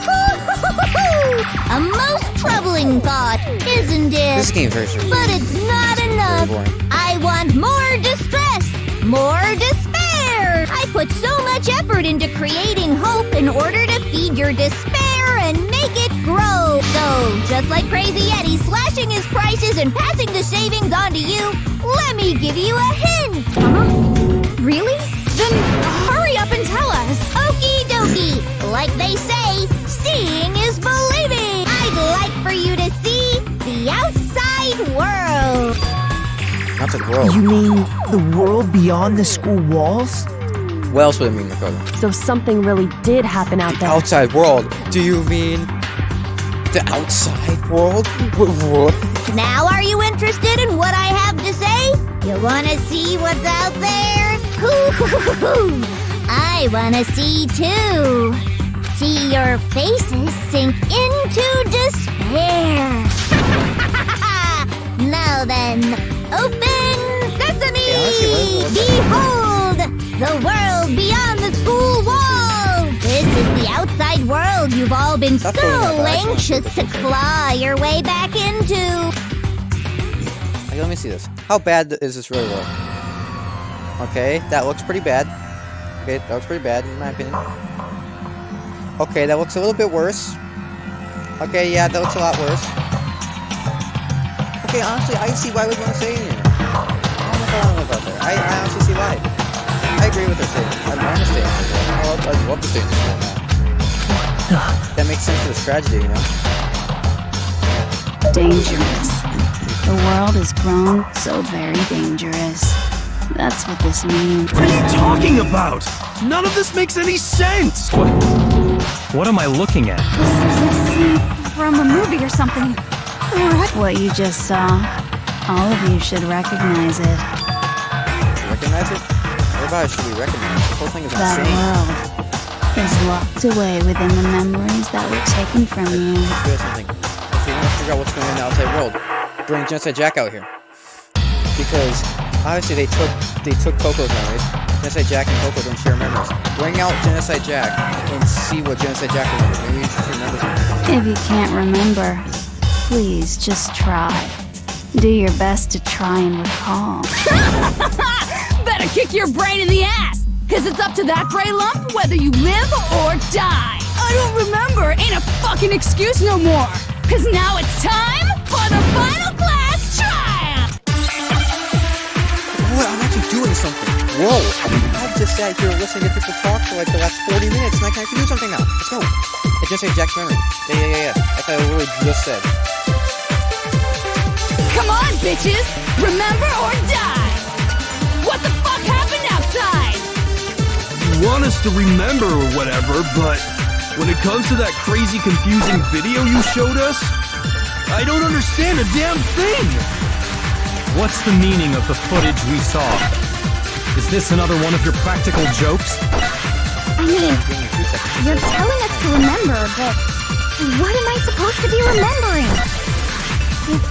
A most troubling thought, isn't it? This game is very serious. But it's not enough. boring. I want more distress, more despair. I put so much effort into creating hope in order to feed your despair and make it grow. So So, just like Crazy Eddie slashing his prices and passing the savings on to you, let me give you a hint. Really? Then hurry up and tell us. Okie dokie. Like they say, seeing is believing. I'd like for you to see the outside world. Outside world? You mean the world beyond the school walls? What else would it mean, Dakota? So something really did happen out there. Outside world? Do you mean the outside world? What? Now are you interested in what I have to say? You wanna see what's out there? Hoo-hoo-hoo-hoo. I wanna see too. See your faces sink into despair. Now then, open sesame! Behold, the world beyond the school walls! This is the outside world you've all been so anxious to claw your way back into. Okay, let me see this. How bad is this really look? Okay, that looks pretty bad. Okay, that looks pretty bad in my opinion. Okay, that looks a little bit worse. Okay, yeah, that looks a lot worse. Okay, honestly, I see why we're saying here. I don't know if I want to about that. I honestly see why. I agree with their statement. I understand. I'd love to say that makes sense for this tragedy, you know? Dangerous. The world has grown so very dangerous. That's what this means. What are you talking about? None of this makes any sense! What am I looking at? This is a scene from a movie or something. What you just saw, all of you should recognize it. Recognize it? Everybody should be recognized. This whole thing is That insane. world is locked away within the memories that were taken from you. Let's do something. If you want to figure out what's going on in the outside world, bring Genocide Jack out here. Because obviously they took Coco's memories. Genocide Jack and Coco don't share memories. Bring out Genocide Jack and see what Genocide Jack remembers. Maybe he just remembers something. If you can't remember, please just try. Do your best to try and recall. Better kick your brain in the ass, cause it's up to that gray lump whether you live or die. I don't remember ain't a fucking excuse no more, cause now it's time for the final class triumph. What? I'm actually doing something. Whoa! I've just sat here listening to people talk for like the last 40 minutes and I can actually do something now. Let's go. It's Genocide Jack's memory. Yeah. That's what I literally just said. Come on, bitches! Remember or die! What the fuck happened outside? You want us to remember or whatever, but when it comes to that crazy confusing video you showed us, I don't understand a damn thing! What's the meaning of the footage we saw? Is this another one of your practical jokes? I mean, you're telling us to remember, but what am I supposed to be remembering? If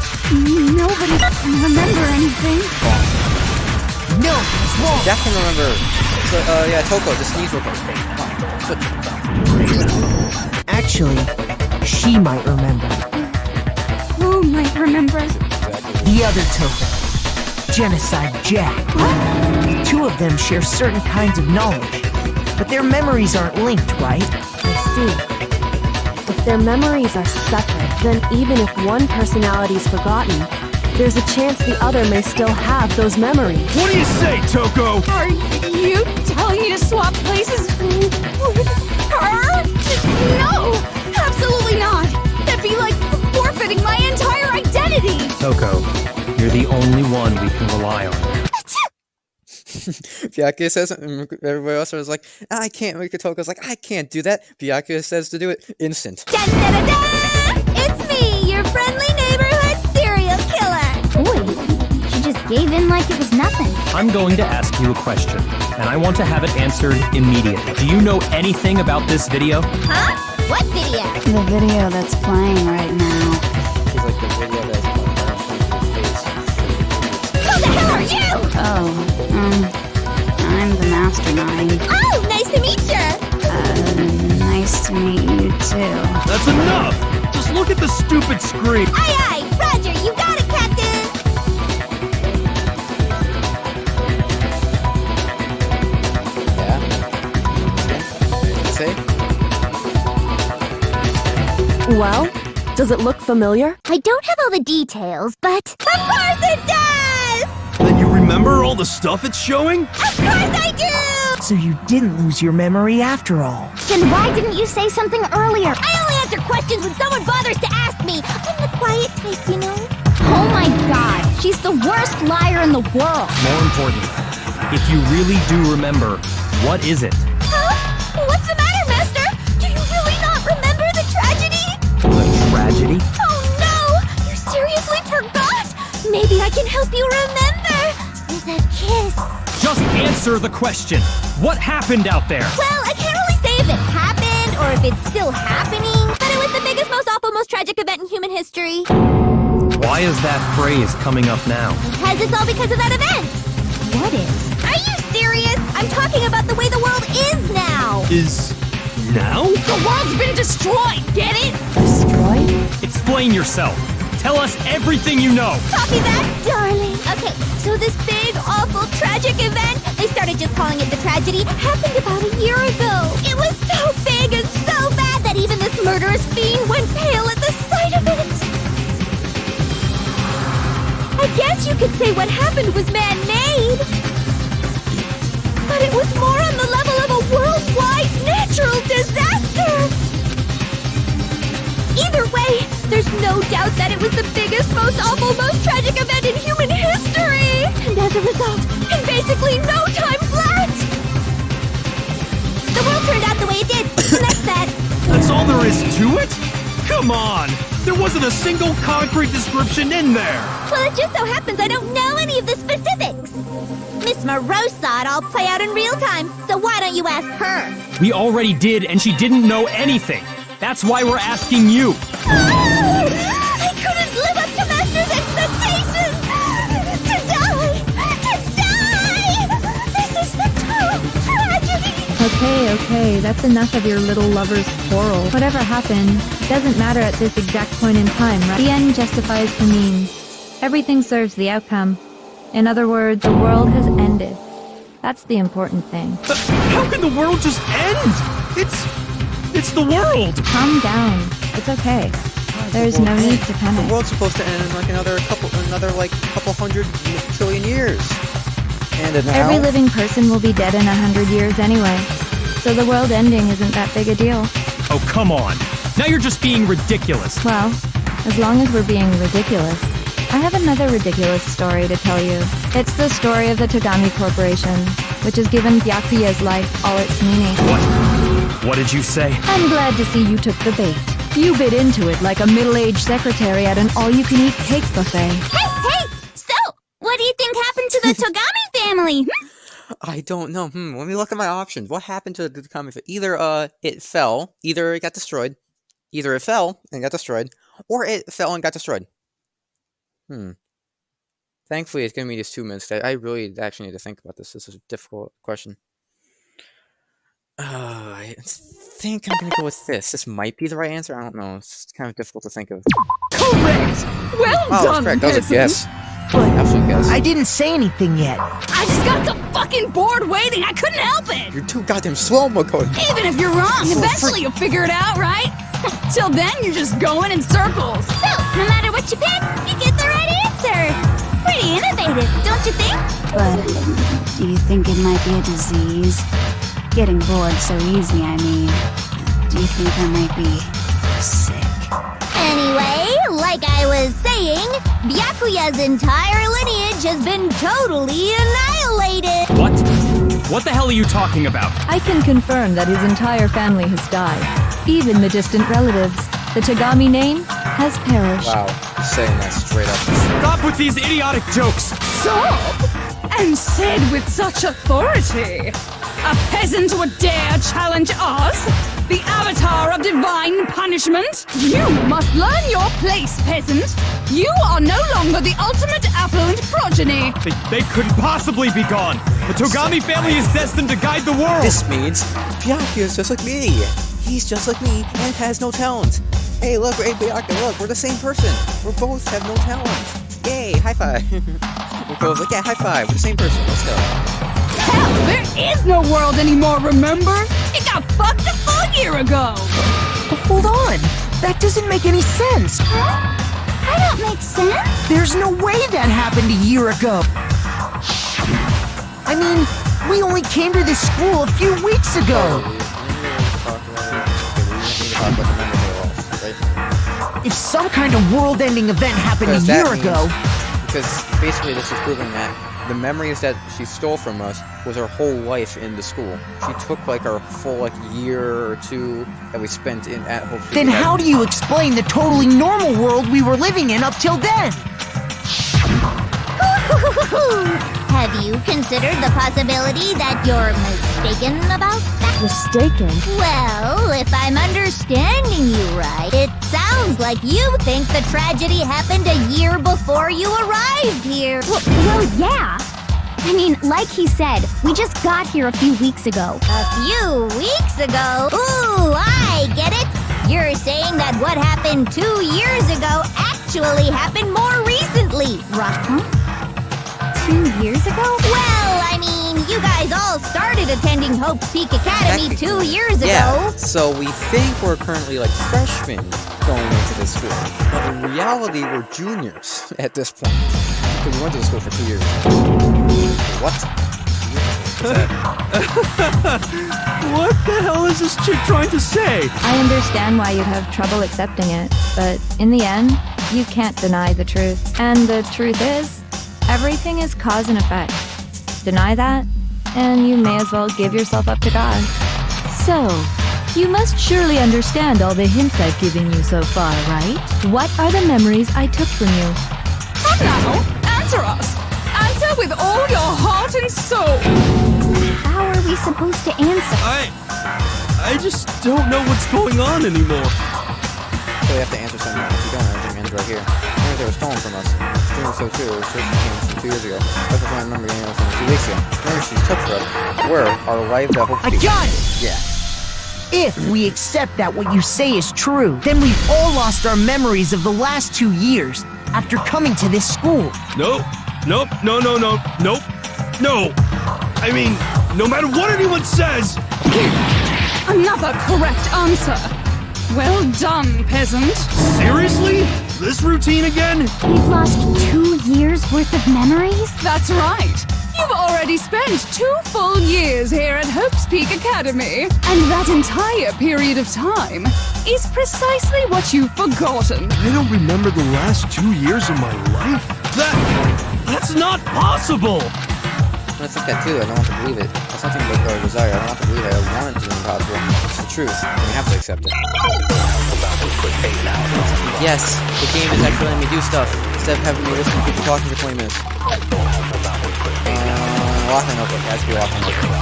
nobody can remember anything. No, it's wrong. Jack can remember. So, yeah, Toko, just sneeze real quick. Actually, she might remember. Who might remember? The other Toko. Genocide Jack. The two of them share certain kinds of knowledge, but their memories aren't linked, right? I see. If their memories are separate, then even if one personality's forgotten, there's a chance the other may still have those memories. What do you say, Toko? Are you telling me to swap places with her? No! Absolutely not! That'd be like forfeiting my entire identity! Toko, you're the only one we can rely on. Byakuya says it, and everybody else was like, I can't. Toko's like, I can't do that. Byakuya says to do it. Instant. Da-da-da-da! It's me, your friendly neighborhood serial killer! Boy, she just gave in like it was nothing. I'm going to ask you a question, and I want to have it answered immediately. Do you know anything about this video? Huh? What video? The video that's playing right now. She's like the video that's Who the hell are you? I'm the mastermind. Oh, nice to meet you! Nice to meet you too. That's enough! Just look at the stupid screen! Aye, aye! Roger, you got it, Captain! Yeah. Say? Well, Does it look familiar? I don't have all the details, but... Of course it does! Then you remember all the stuff it's showing? Of course I do! So you didn't lose your memory after all. Then why didn't you say something earlier? I only answer questions when someone bothers to ask me. I'm the quiet type, you know? Oh my god, she's the worst liar in the world. More importantly, if you really do remember, what is it? Huh? What's the matter, Master? Do you really not remember the tragedy? The tragedy? Oh no! You seriously forgot? Maybe I can help you remember with a kiss. Just answer the question. What happened out there? Well, I can't really say if it happened or if it's still happening, but it was the biggest, most awful, most tragic event in human history. Why is that phrase coming up now? Because it's all because of that event. What is? Are you serious? I'm talking about the way the world is now. Is now? The world's been destroyed, get it? Destroyed? Explain yourself. Tell us everything you know. Copy that, darling. Okay, so this big, awful, tragic event, they started just calling it the tragedy, happened about a year ago. It was so big and so bad that even this murderous fiend went pale at the sight of it. I guess you could say what happened was man-made. But it was more on the level of a worldwide natural disaster. Either way, there's no doubt that it was the biggest, most awful, most tragic event in human history. And as a result, in basically no time flat, the world turned out the way it did. And that's that. That's all there is to it? Come on! There wasn't a single concrete description in there! Well, it just so happens I don't know any of the specifics. Miss Moreau saw it all play out in real time, so why don't you ask her? We already did, and she didn't know anything. That's why we're asking you. Oh, I couldn't live up to Master's expectations! To die! This is the total tragedy! Okay, that's enough of your little lover's quarrel. Whatever happened, doesn't matter at this exact point in time, right? The end justifies the means. Everything serves the outcome. In other words, the world has ended. That's the important thing. How can the world just end? It's the world! Calm down. It's okay. There's no need to panic. The world's supposed to end in like another couple hundred trillion years. And now... Every living person will be dead in 100 years anyway. So the world ending isn't that big a deal. Oh, come on. Now you're just being ridiculous. Well, as long as we're being ridiculous. I have another ridiculous story to tell you. It's the story of the Togami Corporation, which has given Byakuya's life all its meaning. What did you say? I'm glad to see you took the bait. You bit into it like a middle-aged secretary at an all-you-can-eat cake buffet. Hey! So, what do you think happened to the Togami family? I don't know. Let me look at my options. What happened to the Togami family? Either it fell, either it got destroyed, either it fell and got destroyed, or it fell and got destroyed. Thankfully, it's giving me just 2 minutes. I really actually need to think about this. This is a difficult question. I think I'm gonna go with this. This might be the right answer. I don't know. It's kind of difficult to think of. Correct! Well Oh, done, that's correct. That was a peasant. guess. Absolute guess. I didn't say anything yet. I just got so fucking bored waiting, I couldn't help it! You're too goddamn slow, Moko. Even if you're wrong, eventually you'll figure it out, right? Till then, you're just going in circles. So, no matter what you pick, you get the right answer. Pretty innovative, don't you think? But do you think it might be a disease? Getting bored so easy, I mean. Do you think I might be sick? Anyway, like I was saying, Byakuya's entire lineage has been totally annihilated. What? What the hell are you talking about? I can confirm that his entire family has died. Even the distant relatives. The Togami name has perished. Wow, you're saying that straight up. Stop with these idiotic jokes! Stop! And said with such authority. A peasant would dare challenge us? The avatar of divine punishment? You must learn your place, peasant. You are no longer the ultimate affluent progeny. They couldn't possibly be gone! The Togami family is destined to guide the world! This means Byakuya is just like me. He's just like me and has no talent. Hey, look, hey, Byakuya, look, we're the same person. We both have no talent. Yay, high five. Moko's like, yeah, high five, we're the same person. Let's go. Hell, there is no world anymore, remember? It got fucked a full year ago. But hold on. That doesn't make any sense. That don't make sense. There's no way that happened a year ago. I mean, we only came to this school a few weeks ago. If some kind of world-ending event happened a year ago... Because basically this is proving that the memories that she stole from us was her whole life in the school. She took like our full year or two that we spent at Hope Peak. Then how do you explain the totally normal world we were living in up till then? Have you considered the possibility that you're mistaken about that? Mistaken? Well, if I'm understanding you right, it sounds like you think the tragedy happened a year before you arrived here. Well, yeah. I mean, like he said, we just got here a few weeks ago. A few weeks ago? Ooh, I get it. You're saying that what happened 2 years ago actually happened more recently, right? Huh? 2 years ago? Well, I mean, you guys all started attending Hope's Peak Academy 2 years ago. Yeah, so we think we're currently like freshmen going into this school. But in reality, we're juniors at this point. Because we went to the school for 2 years. What? What the hell is this chick trying to say? I understand why you'd have trouble accepting it, but in the end, you can't deny the truth. And the truth is, everything is cause and effect. Deny that, and you may as well give yourself up to God. So, you must surely understand all the hints I've given you so far, right? What are the memories I took from you? Now, answer us. Answer with all your heart and soul. How are we supposed to answer? I just don't know what's going on anymore. So we have to answer something. If you don't, everything ends right here. Memories that were stolen from us. Doing so too. It was came from 2 years ago. That's what I remember getting from 2 weeks ago. Memories she took from us were our lives that hope to be. I got it! Yeah. If we accept that what you say is true, then we've all lost our memories of the last 2 years after coming to this school. Nope. No. I mean, no matter what anyone says. Another correct answer. Well done, peasant. Seriously? This routine again? We've lost 2 years worth of memories? That's right. You've already spent 2 full years here at Hope's Peak Academy. And that entire period of time is precisely what you've forgotten. I don't remember the last 2 years of my life? That's not possible! I think that too. I don't want to believe it. That's nothing but our desire. I don't want to believe it. I want it to be impossible. It's the truth. And we have to accept it. Yes, the game is actually letting me do stuff instead of having me listen to people talking for 20 minutes. Locker notebook. It has to be locker notebook.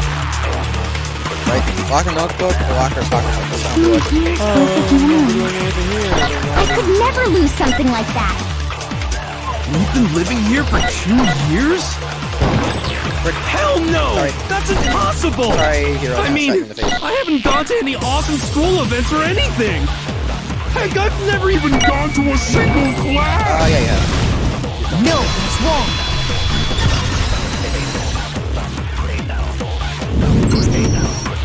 Right? Locker notebook or locker soccer notebook? I could never lose something like that. You've been living here for 2 years? Hell no! Sorry. That's impossible! Sorry, Hero. I mean, I haven't gone to any awesome school events or anything! Heck, I've never even gone to a single class! Oh, yeah. No, it's wrong.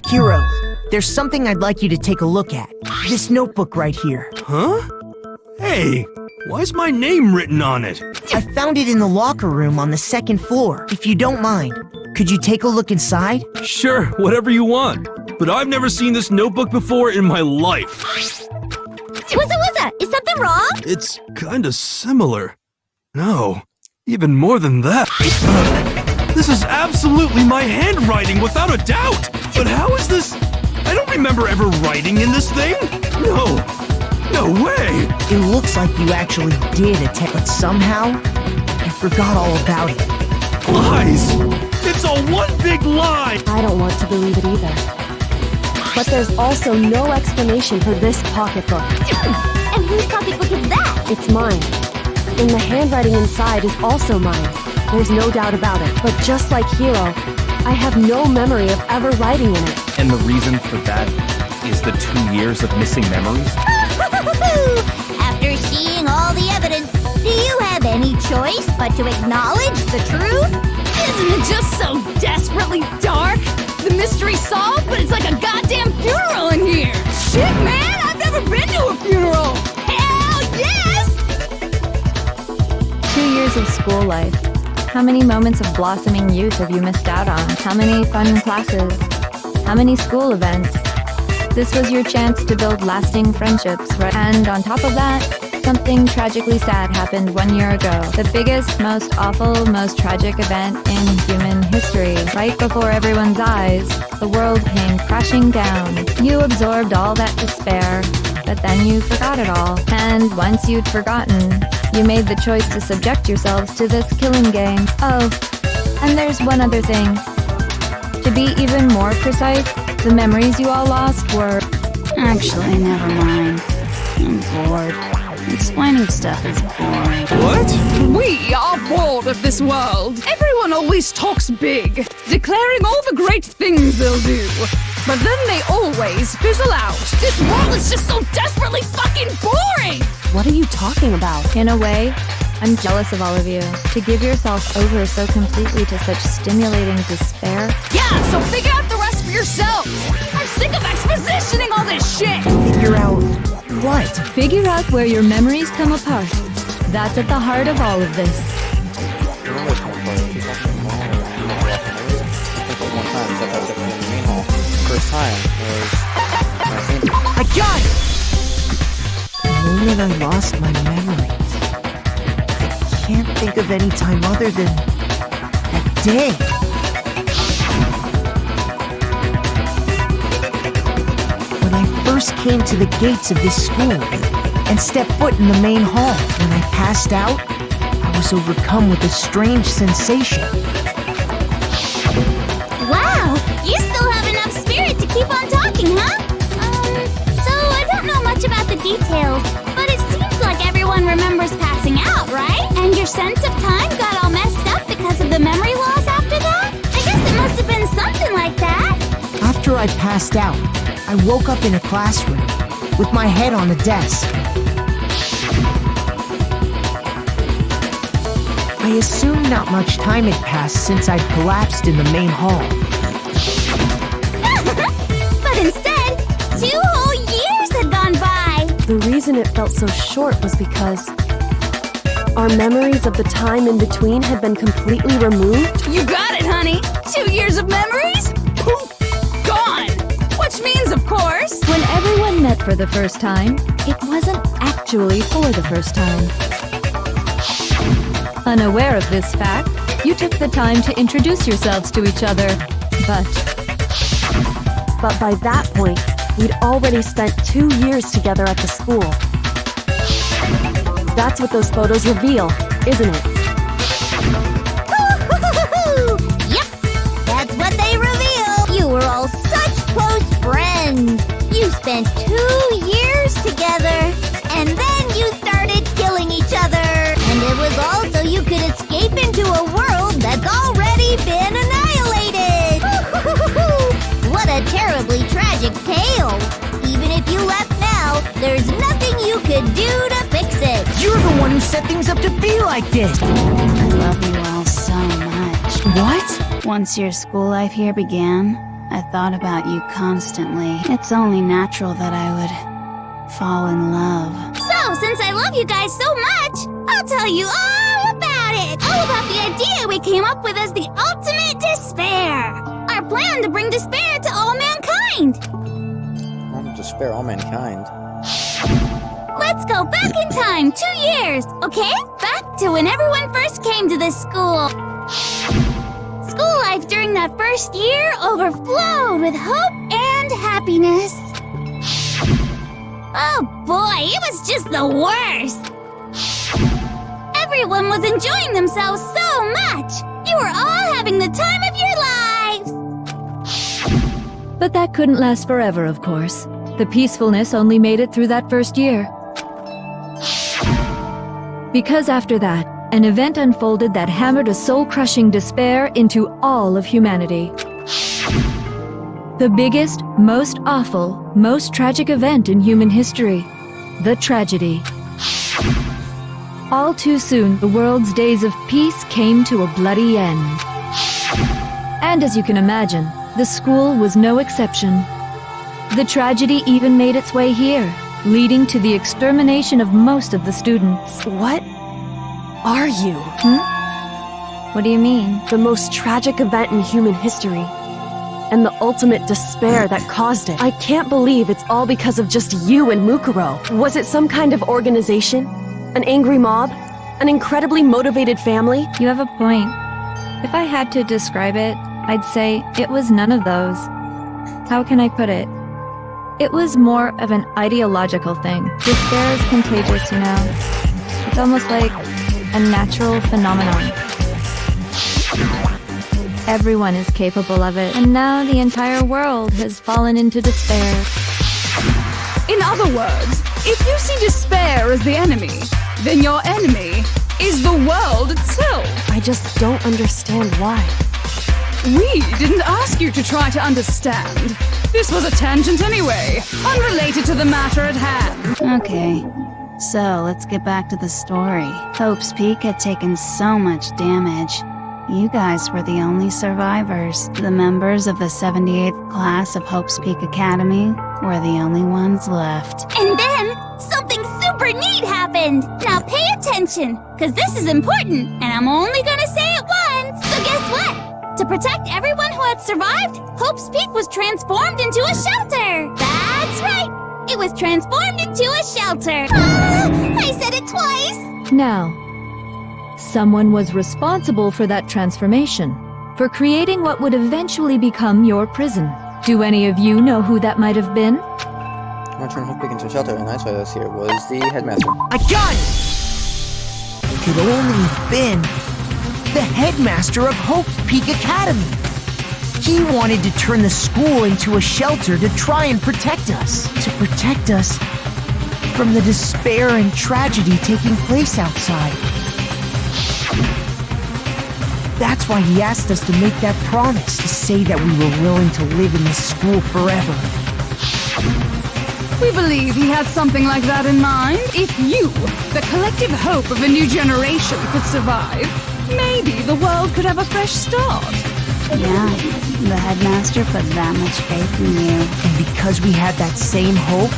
Hero, there's something I'd like you to take a look at. This notebook right here. Huh? Hey, why is my name written on it? I found it in the locker room on the 2nd floor. If you don't mind, could you take a look inside? Sure, whatever you want. But I've never seen this notebook before in my life. Wuzza, is something wrong? It's kinda similar. No, even more than that. This is absolutely my handwriting, without a doubt! But how is this? I don't remember ever writing in this thing! No way! It looks like you actually did attend, but somehow, you forgot all about it. Lies! It's all one big lie! I don't want to believe it either. But there's also no explanation for this pocketbook. And whose pocketbook is that? It's mine. And the handwriting inside is also mine. There's no doubt about it. But just like Hiro, I have no memory of ever writing in it. And the reason for that is the 2 years of missing memories? After seeing all the evidence, do you have any choice but to acknowledge the truth? Isn't it just so desperately dark? The mystery's solved, but it's like a goddamn funeral in here. Shit, man, I've never been to a funeral. of school life? How many moments of blossoming youth have you missed out on? How many fun classes? How many school events? This was your chance to build lasting friendships, right? And on top of that, something tragically sad happened 1 year ago. The biggest, most awful, most tragic event in human history. Right before everyone's eyes, the world came crashing down. You absorbed all that despair, but then you forgot it all. And once you'd forgotten, you made the choice to subject yourselves to this killing game. Oh, and there's one other thing. To be even more precise, the memories you all lost were... Actually, never mind. I'm bored. Explaining stuff is boring. What? We are bored of this world. Everyone always talks big, declaring all the great things they'll do. But then they always fizzle out. This world is just so desperately fucking boring! What are you talking about? In a way, I'm jealous of all of you. To give yourself over so completely to such stimulating despair. Yeah, so figure out the rest for yourselves. I'm sick of expositioning all this shit. Figure out what? Figure out where your memories come apart. That's at the heart of all of this. Remember this one part? She's talking to mom or I think one time, so I kept in the main hall. First time was when I came here. I got it! The moment I lost my memories, I can't think of any time other than that day. When I first came to the gates of this school and stepped foot in the main hall, when I passed out, I was overcome with a strange sensation. Wow, you still have enough spirit to keep on talking, huh? So I don't know much about the details, but it seems like everyone remembers passing out, right? And your sense of time got all messed up because of the memory loss after that? I guess it must have been something like that. After I passed out, I woke up in a classroom with my head on a desk. I assumed not much time had passed since I'd collapsed in the main hall. But instead, 2 whole years had gone by. The reason it felt so short was because our memories of the time in between had been completely removed. You got it, honey. 2 years of memories? Poof! Gone! Which means, of course... When everyone met for the first time, it wasn't actually for the first time. Unaware of this fact, you took the time to introduce yourselves to each other, but But by that point, we'd already spent 2 years together at the school. That's what those photos reveal, isn't it? Yep, that's what they reveal. You were all such close friends. You spent 2 years together, and then you started killing each other. And it was all so you could escape into a world that's already been annihilated. What a terribly tragic tale. Even if you left now, there's nothing you could do to fix it. You're the one who set things up to be like this! I love you all so much. What? Once your school life here began, I thought about you constantly. It's only natural that I would fall in love. So, since I love you guys so much, I'll tell you all about it. All about the idea we came up with as the ultimate despair. Our plan to bring despair to all mankind. Not to spare all mankind. Let's go back in time 2 years, okay? Back to when everyone first came to this school. School life during that first year overflowed with hope and happiness. Oh boy, it was just the worst. Everyone was enjoying themselves so much. You were all having the time of your lives. But that couldn't last forever, of course. The peacefulness only made it through that first year. Because after that, an event unfolded that hammered a soul-crushing despair into all of humanity. The biggest, most awful, most tragic event in human history. The tragedy. All too soon, the world's days of peace came to a bloody end. And as you can imagine, the school was no exception. The tragedy even made its way here, leading to the extermination of most of the students. What? are you? What do you mean? The most tragic event in human history. And the ultimate despair that caused it. I can't believe it's all because of just you and Mukuro. Was it some kind of organization? An angry mob? An incredibly motivated family? You have a point. If I had to describe it, I'd say it was none of those. How can I put it? It was more of an ideological thing. Despair is contagious, you know? It's almost like a natural phenomenon. Everyone is capable of it, and now the entire world has fallen into despair. In other words, if you see despair as the enemy, then your enemy is the world itself. I just don't understand why. We didn't ask you to try to understand. This was a tangent anyway, unrelated to the matter at hand. Okay, so let's get back to the story. Hope's Peak had taken so much damage. You guys were the only survivors. The members of the 78th class of Hope's Peak Academy were the only ones left. And then, something super neat happened! Now pay attention, because this is important, and I'm only gonna say it once! So guess what? To protect everyone who had survived, Hope's Peak was transformed into a shelter! That's right! It was transformed into a shelter! I said it twice! Now, someone was responsible for that transformation, for creating what would eventually become your prison. Do any of you know who that might have been? I'm gonna turn Hope Peak into a shelter, and that's why this here was the headmaster. I got it! It could only have been the headmaster of Hope Peak Academy. He wanted to turn the school into a shelter to try and protect us. To protect us from the despair and tragedy taking place outside. That's why he asked us to make that promise, to say that we were willing to live in this school forever. We believe he had something like that in mind. If you, the collective hope of a new generation, could survive, maybe the world could have a fresh start. Yeah, the headmaster put that much faith in you. And because we had that same hope,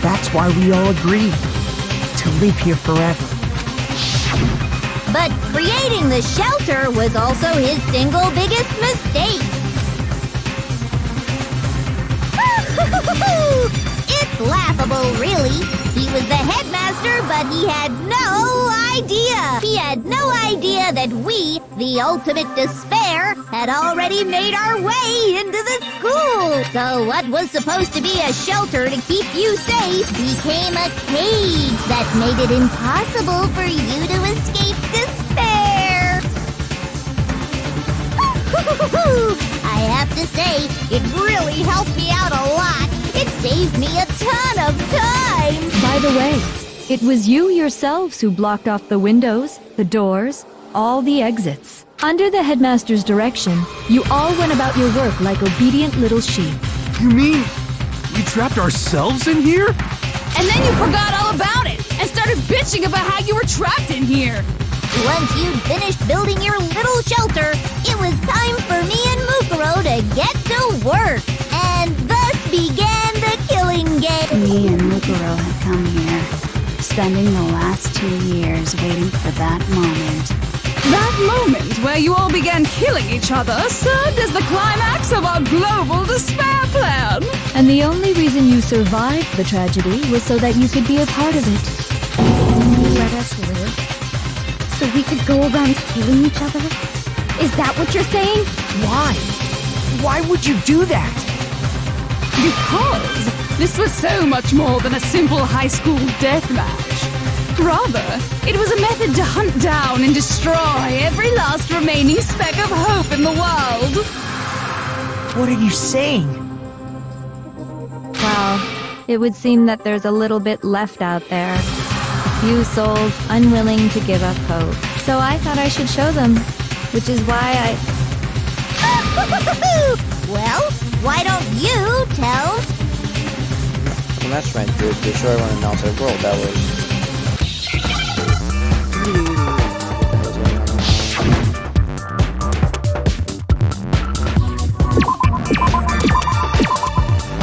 that's why we all agreed to live here forever. But creating the shelter was also his single biggest mistake. It's laughable, really. He was the headmaster, but he had no idea. He had no idea that we, the ultimate despair, had already made our way into the school. So what was supposed to be a shelter to keep you safe became a cage that made it impossible for you to escape despair. I have to say, it really helped me out a lot. It saved me a ton of time. By the way, it was you yourselves who blocked off the windows, the doors, all the exits. Under the headmaster's direction, you all went about your work like obedient little sheep. You mean we trapped ourselves in here? And then you forgot all about it and started bitching about how you were trapped in here. Once you'd finished building your little shelter, it was time for me and Mukuro to get to work. And thus began the killing game. Me and Mukuro had come here, spending the last 2 years waiting for that moment. That moment where you all began killing each other served as the climax of our global despair plan. And the only reason you survived the tragedy was so that you could be a part of it. You let us live? So we could go around killing each other? Is that what you're saying? Why? Why would you do that? Because this was so much more than a simple high school deathmatch. Rather, it was a method to hunt down and destroy every last remaining speck of hope in the world. What are you saying? Well, it would seem that there's a little bit left out there. A few souls unwilling to give up hope. So I thought I should show them, which is why I... Well, why don't you tell? Well, that's right, to destroy everyone in the outside world. That was...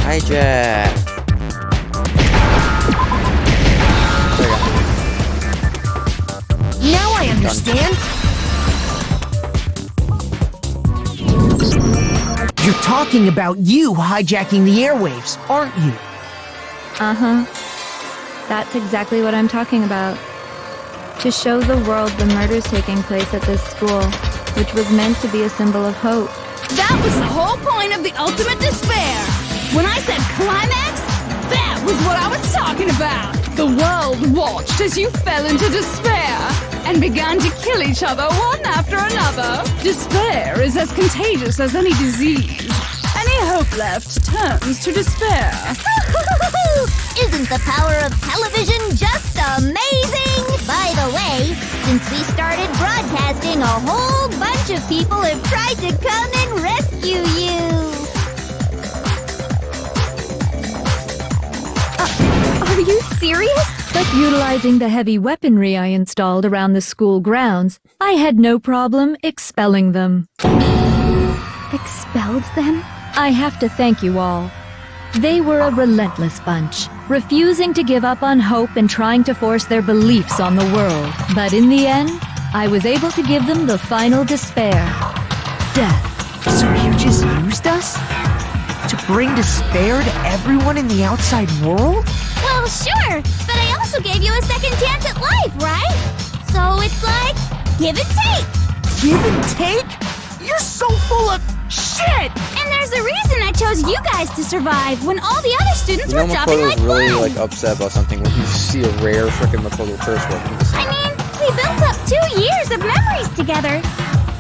Hijack! There you go. understand? You're talking about you hijacking the airwaves, aren't you? Uh-huh. That's exactly what I'm talking about. To show the world the murders taking place at this school, which was meant to be a symbol of hope. That was the whole point of the ultimate despair. When I said climax, that was what I was talking about. The world watched as you fell into despair and began to kill each other one after another. Despair is as contagious as any disease. Any hope left turns to despair. Isn't the power of television just amazing? By the way, since we started broadcasting, a whole bunch of people have tried to come and rescue you. Are you serious? But utilizing the heavy weaponry I installed around the school grounds, I had no problem expelling them. Expelled them? I have to thank you all. They were a relentless bunch, refusing to give up on hope and trying to force their beliefs on the world. But in the end, I was able to give them the final despair. Death. So you just used us? To bring despair to everyone in the outside world? Well, sure, but I also gave you a second chance at life, right? So it's like, give and take. Give and take? You're so full of shit! And there's a reason I chose you guys to survive when all the other students were dropping like really flies. upset about something when you see a rare frickin' Makoto curse word. I mean, we built up 2 years of memories together.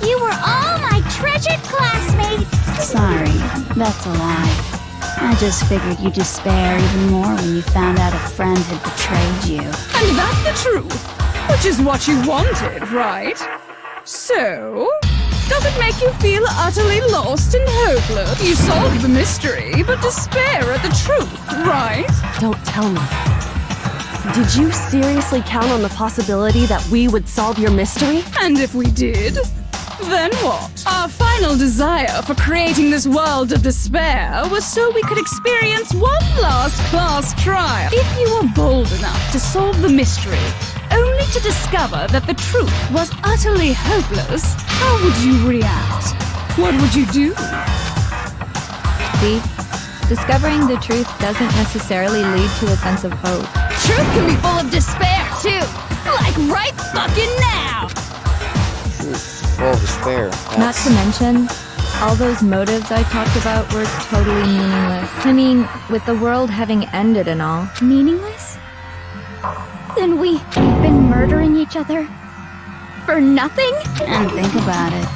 You were all my treasured classmates. Sorry, that's a lie. I just figured you'd despair even more when you found out a friend had betrayed you. And that's the truth, which is what you wanted, right? So, does it make you feel utterly lost and hopeless? You solved the mystery, but despair at the truth, right? Don't tell me. Did you seriously count on the possibility that we would solve your mystery? And if we did, then what? Our final desire for creating this world of despair was so we could experience one last class trial. If you were bold enough to solve the mystery, only to discover that the truth was utterly hopeless, how would you react? What would you do? See, discovering the truth doesn't necessarily lead to a sense of hope. Truth can be full of despair, too. Like right fucking now. Full of despair. Not to mention, all those motives I talked about were totally meaningless. I mean, with the world having ended and all. Meaningless? Then we've been murdering each other? For nothing? And think about it.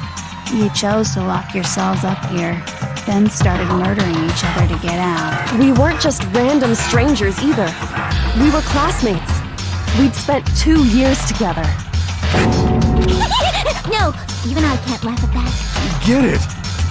You chose to lock yourselves up here, then started murdering each other to get out. We weren't just random strangers either. We were classmates. We'd spent 2 years together. No, even I can't laugh at that. We get it.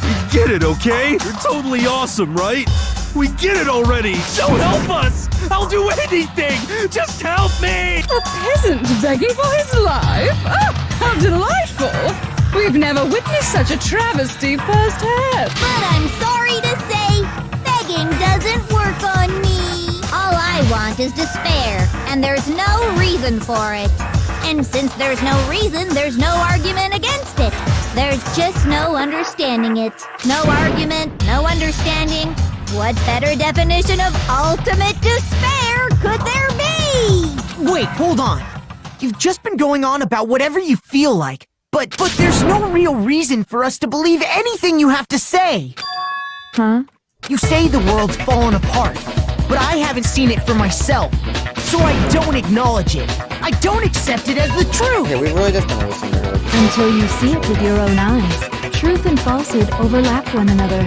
We get it, okay? You're totally awesome, right? We get it already. So help us. I'll do anything. Just help me. A peasant begging for his life? Oh, how delightful! We've never witnessed such a travesty firsthand. But I'm sorry to say, begging doesn't work on me. All I want is despair, and there's no reason for it. And since there's no reason, there's no argument against it. There's just no understanding it. No argument, no understanding. What better definition of ultimate despair could there be? Wait, hold on. You've just been going on about whatever you feel like. But there's no real reason for us to believe anything you have to say. Huh? You say the world's fallen apart, but I haven't seen it for myself. So I don't acknowledge it. I don't accept it as the truth. Yeah, we really just want to listen to her. Until you see it with your own eyes. Truth and falsehood overlap one another.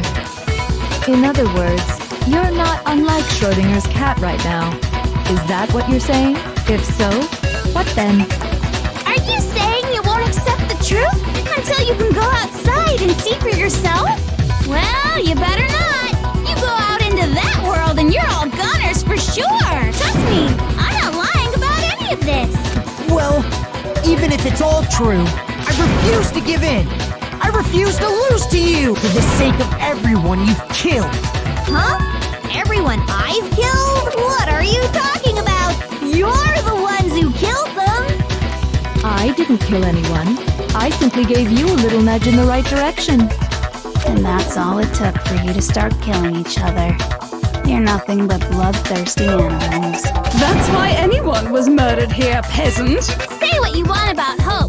In other words, you're not unlike Schrodinger's cat right now. Is that what you're saying? If so, what then? Are you saying you won't accept the truth until you can go outside and see for yourself? Well, you better not. You go out into that world and you're all goners for sure. Trust me, I'm not lying about any of this. Well, even if it's all true, I refuse to give in. I refuse to lose to you for the sake of everyone you've killed. Huh? Everyone I've killed? What are you talking about? You're the ones who killed them. I didn't kill anyone. I simply gave you a little nudge in the right direction. And that's all it took for you to start killing each other. You're nothing but bloodthirsty animals. That's why anyone was murdered here, peasant. Say what you want about Hope,